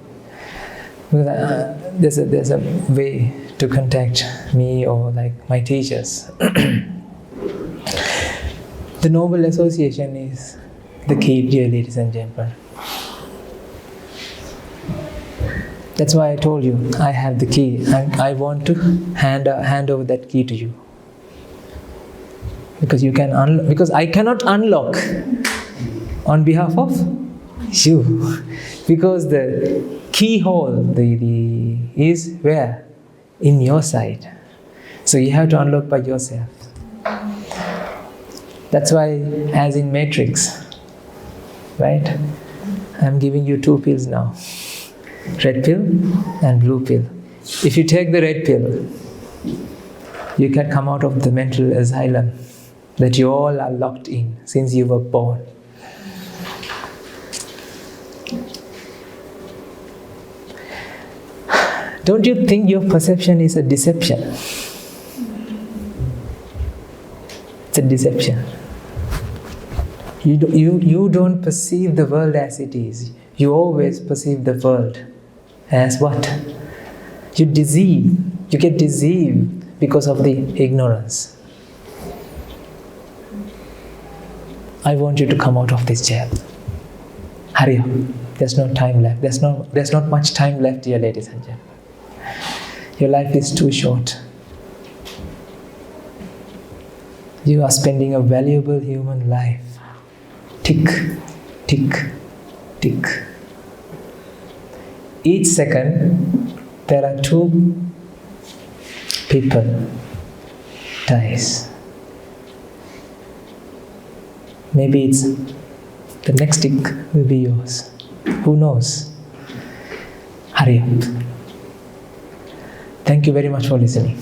Because there's a way to contact me or like my teachers. The Noble Association is the key, dear ladies and gentlemen. That's why I told you, I have the key. I want to hand over that key to you. Because you can because I cannot unlock on behalf of you. Because the keyhole is where? In your side. So you have to unlock by yourself. That's why, as in Matrix, right? I'm giving you 2 pills now. Red pill and blue pill. If you take the red pill, You can come out of the mental asylum that you all are locked in since you were born. Don't you think your perception is a deception? It's a deception. You don't perceive the world as it is. You always perceive the world as what? You deceive. You get deceived because of the ignorance. I want you to come out of this chair. Hurry up. There's no time left. There's not much time left here, ladies and gentlemen. Your life is too short. You are spending a valuable human life. Tick, tick, tick. Each second, there are 2 people dies. Maybe it's the next tick will be yours. Who knows? Hurry up. Thank you very much for listening.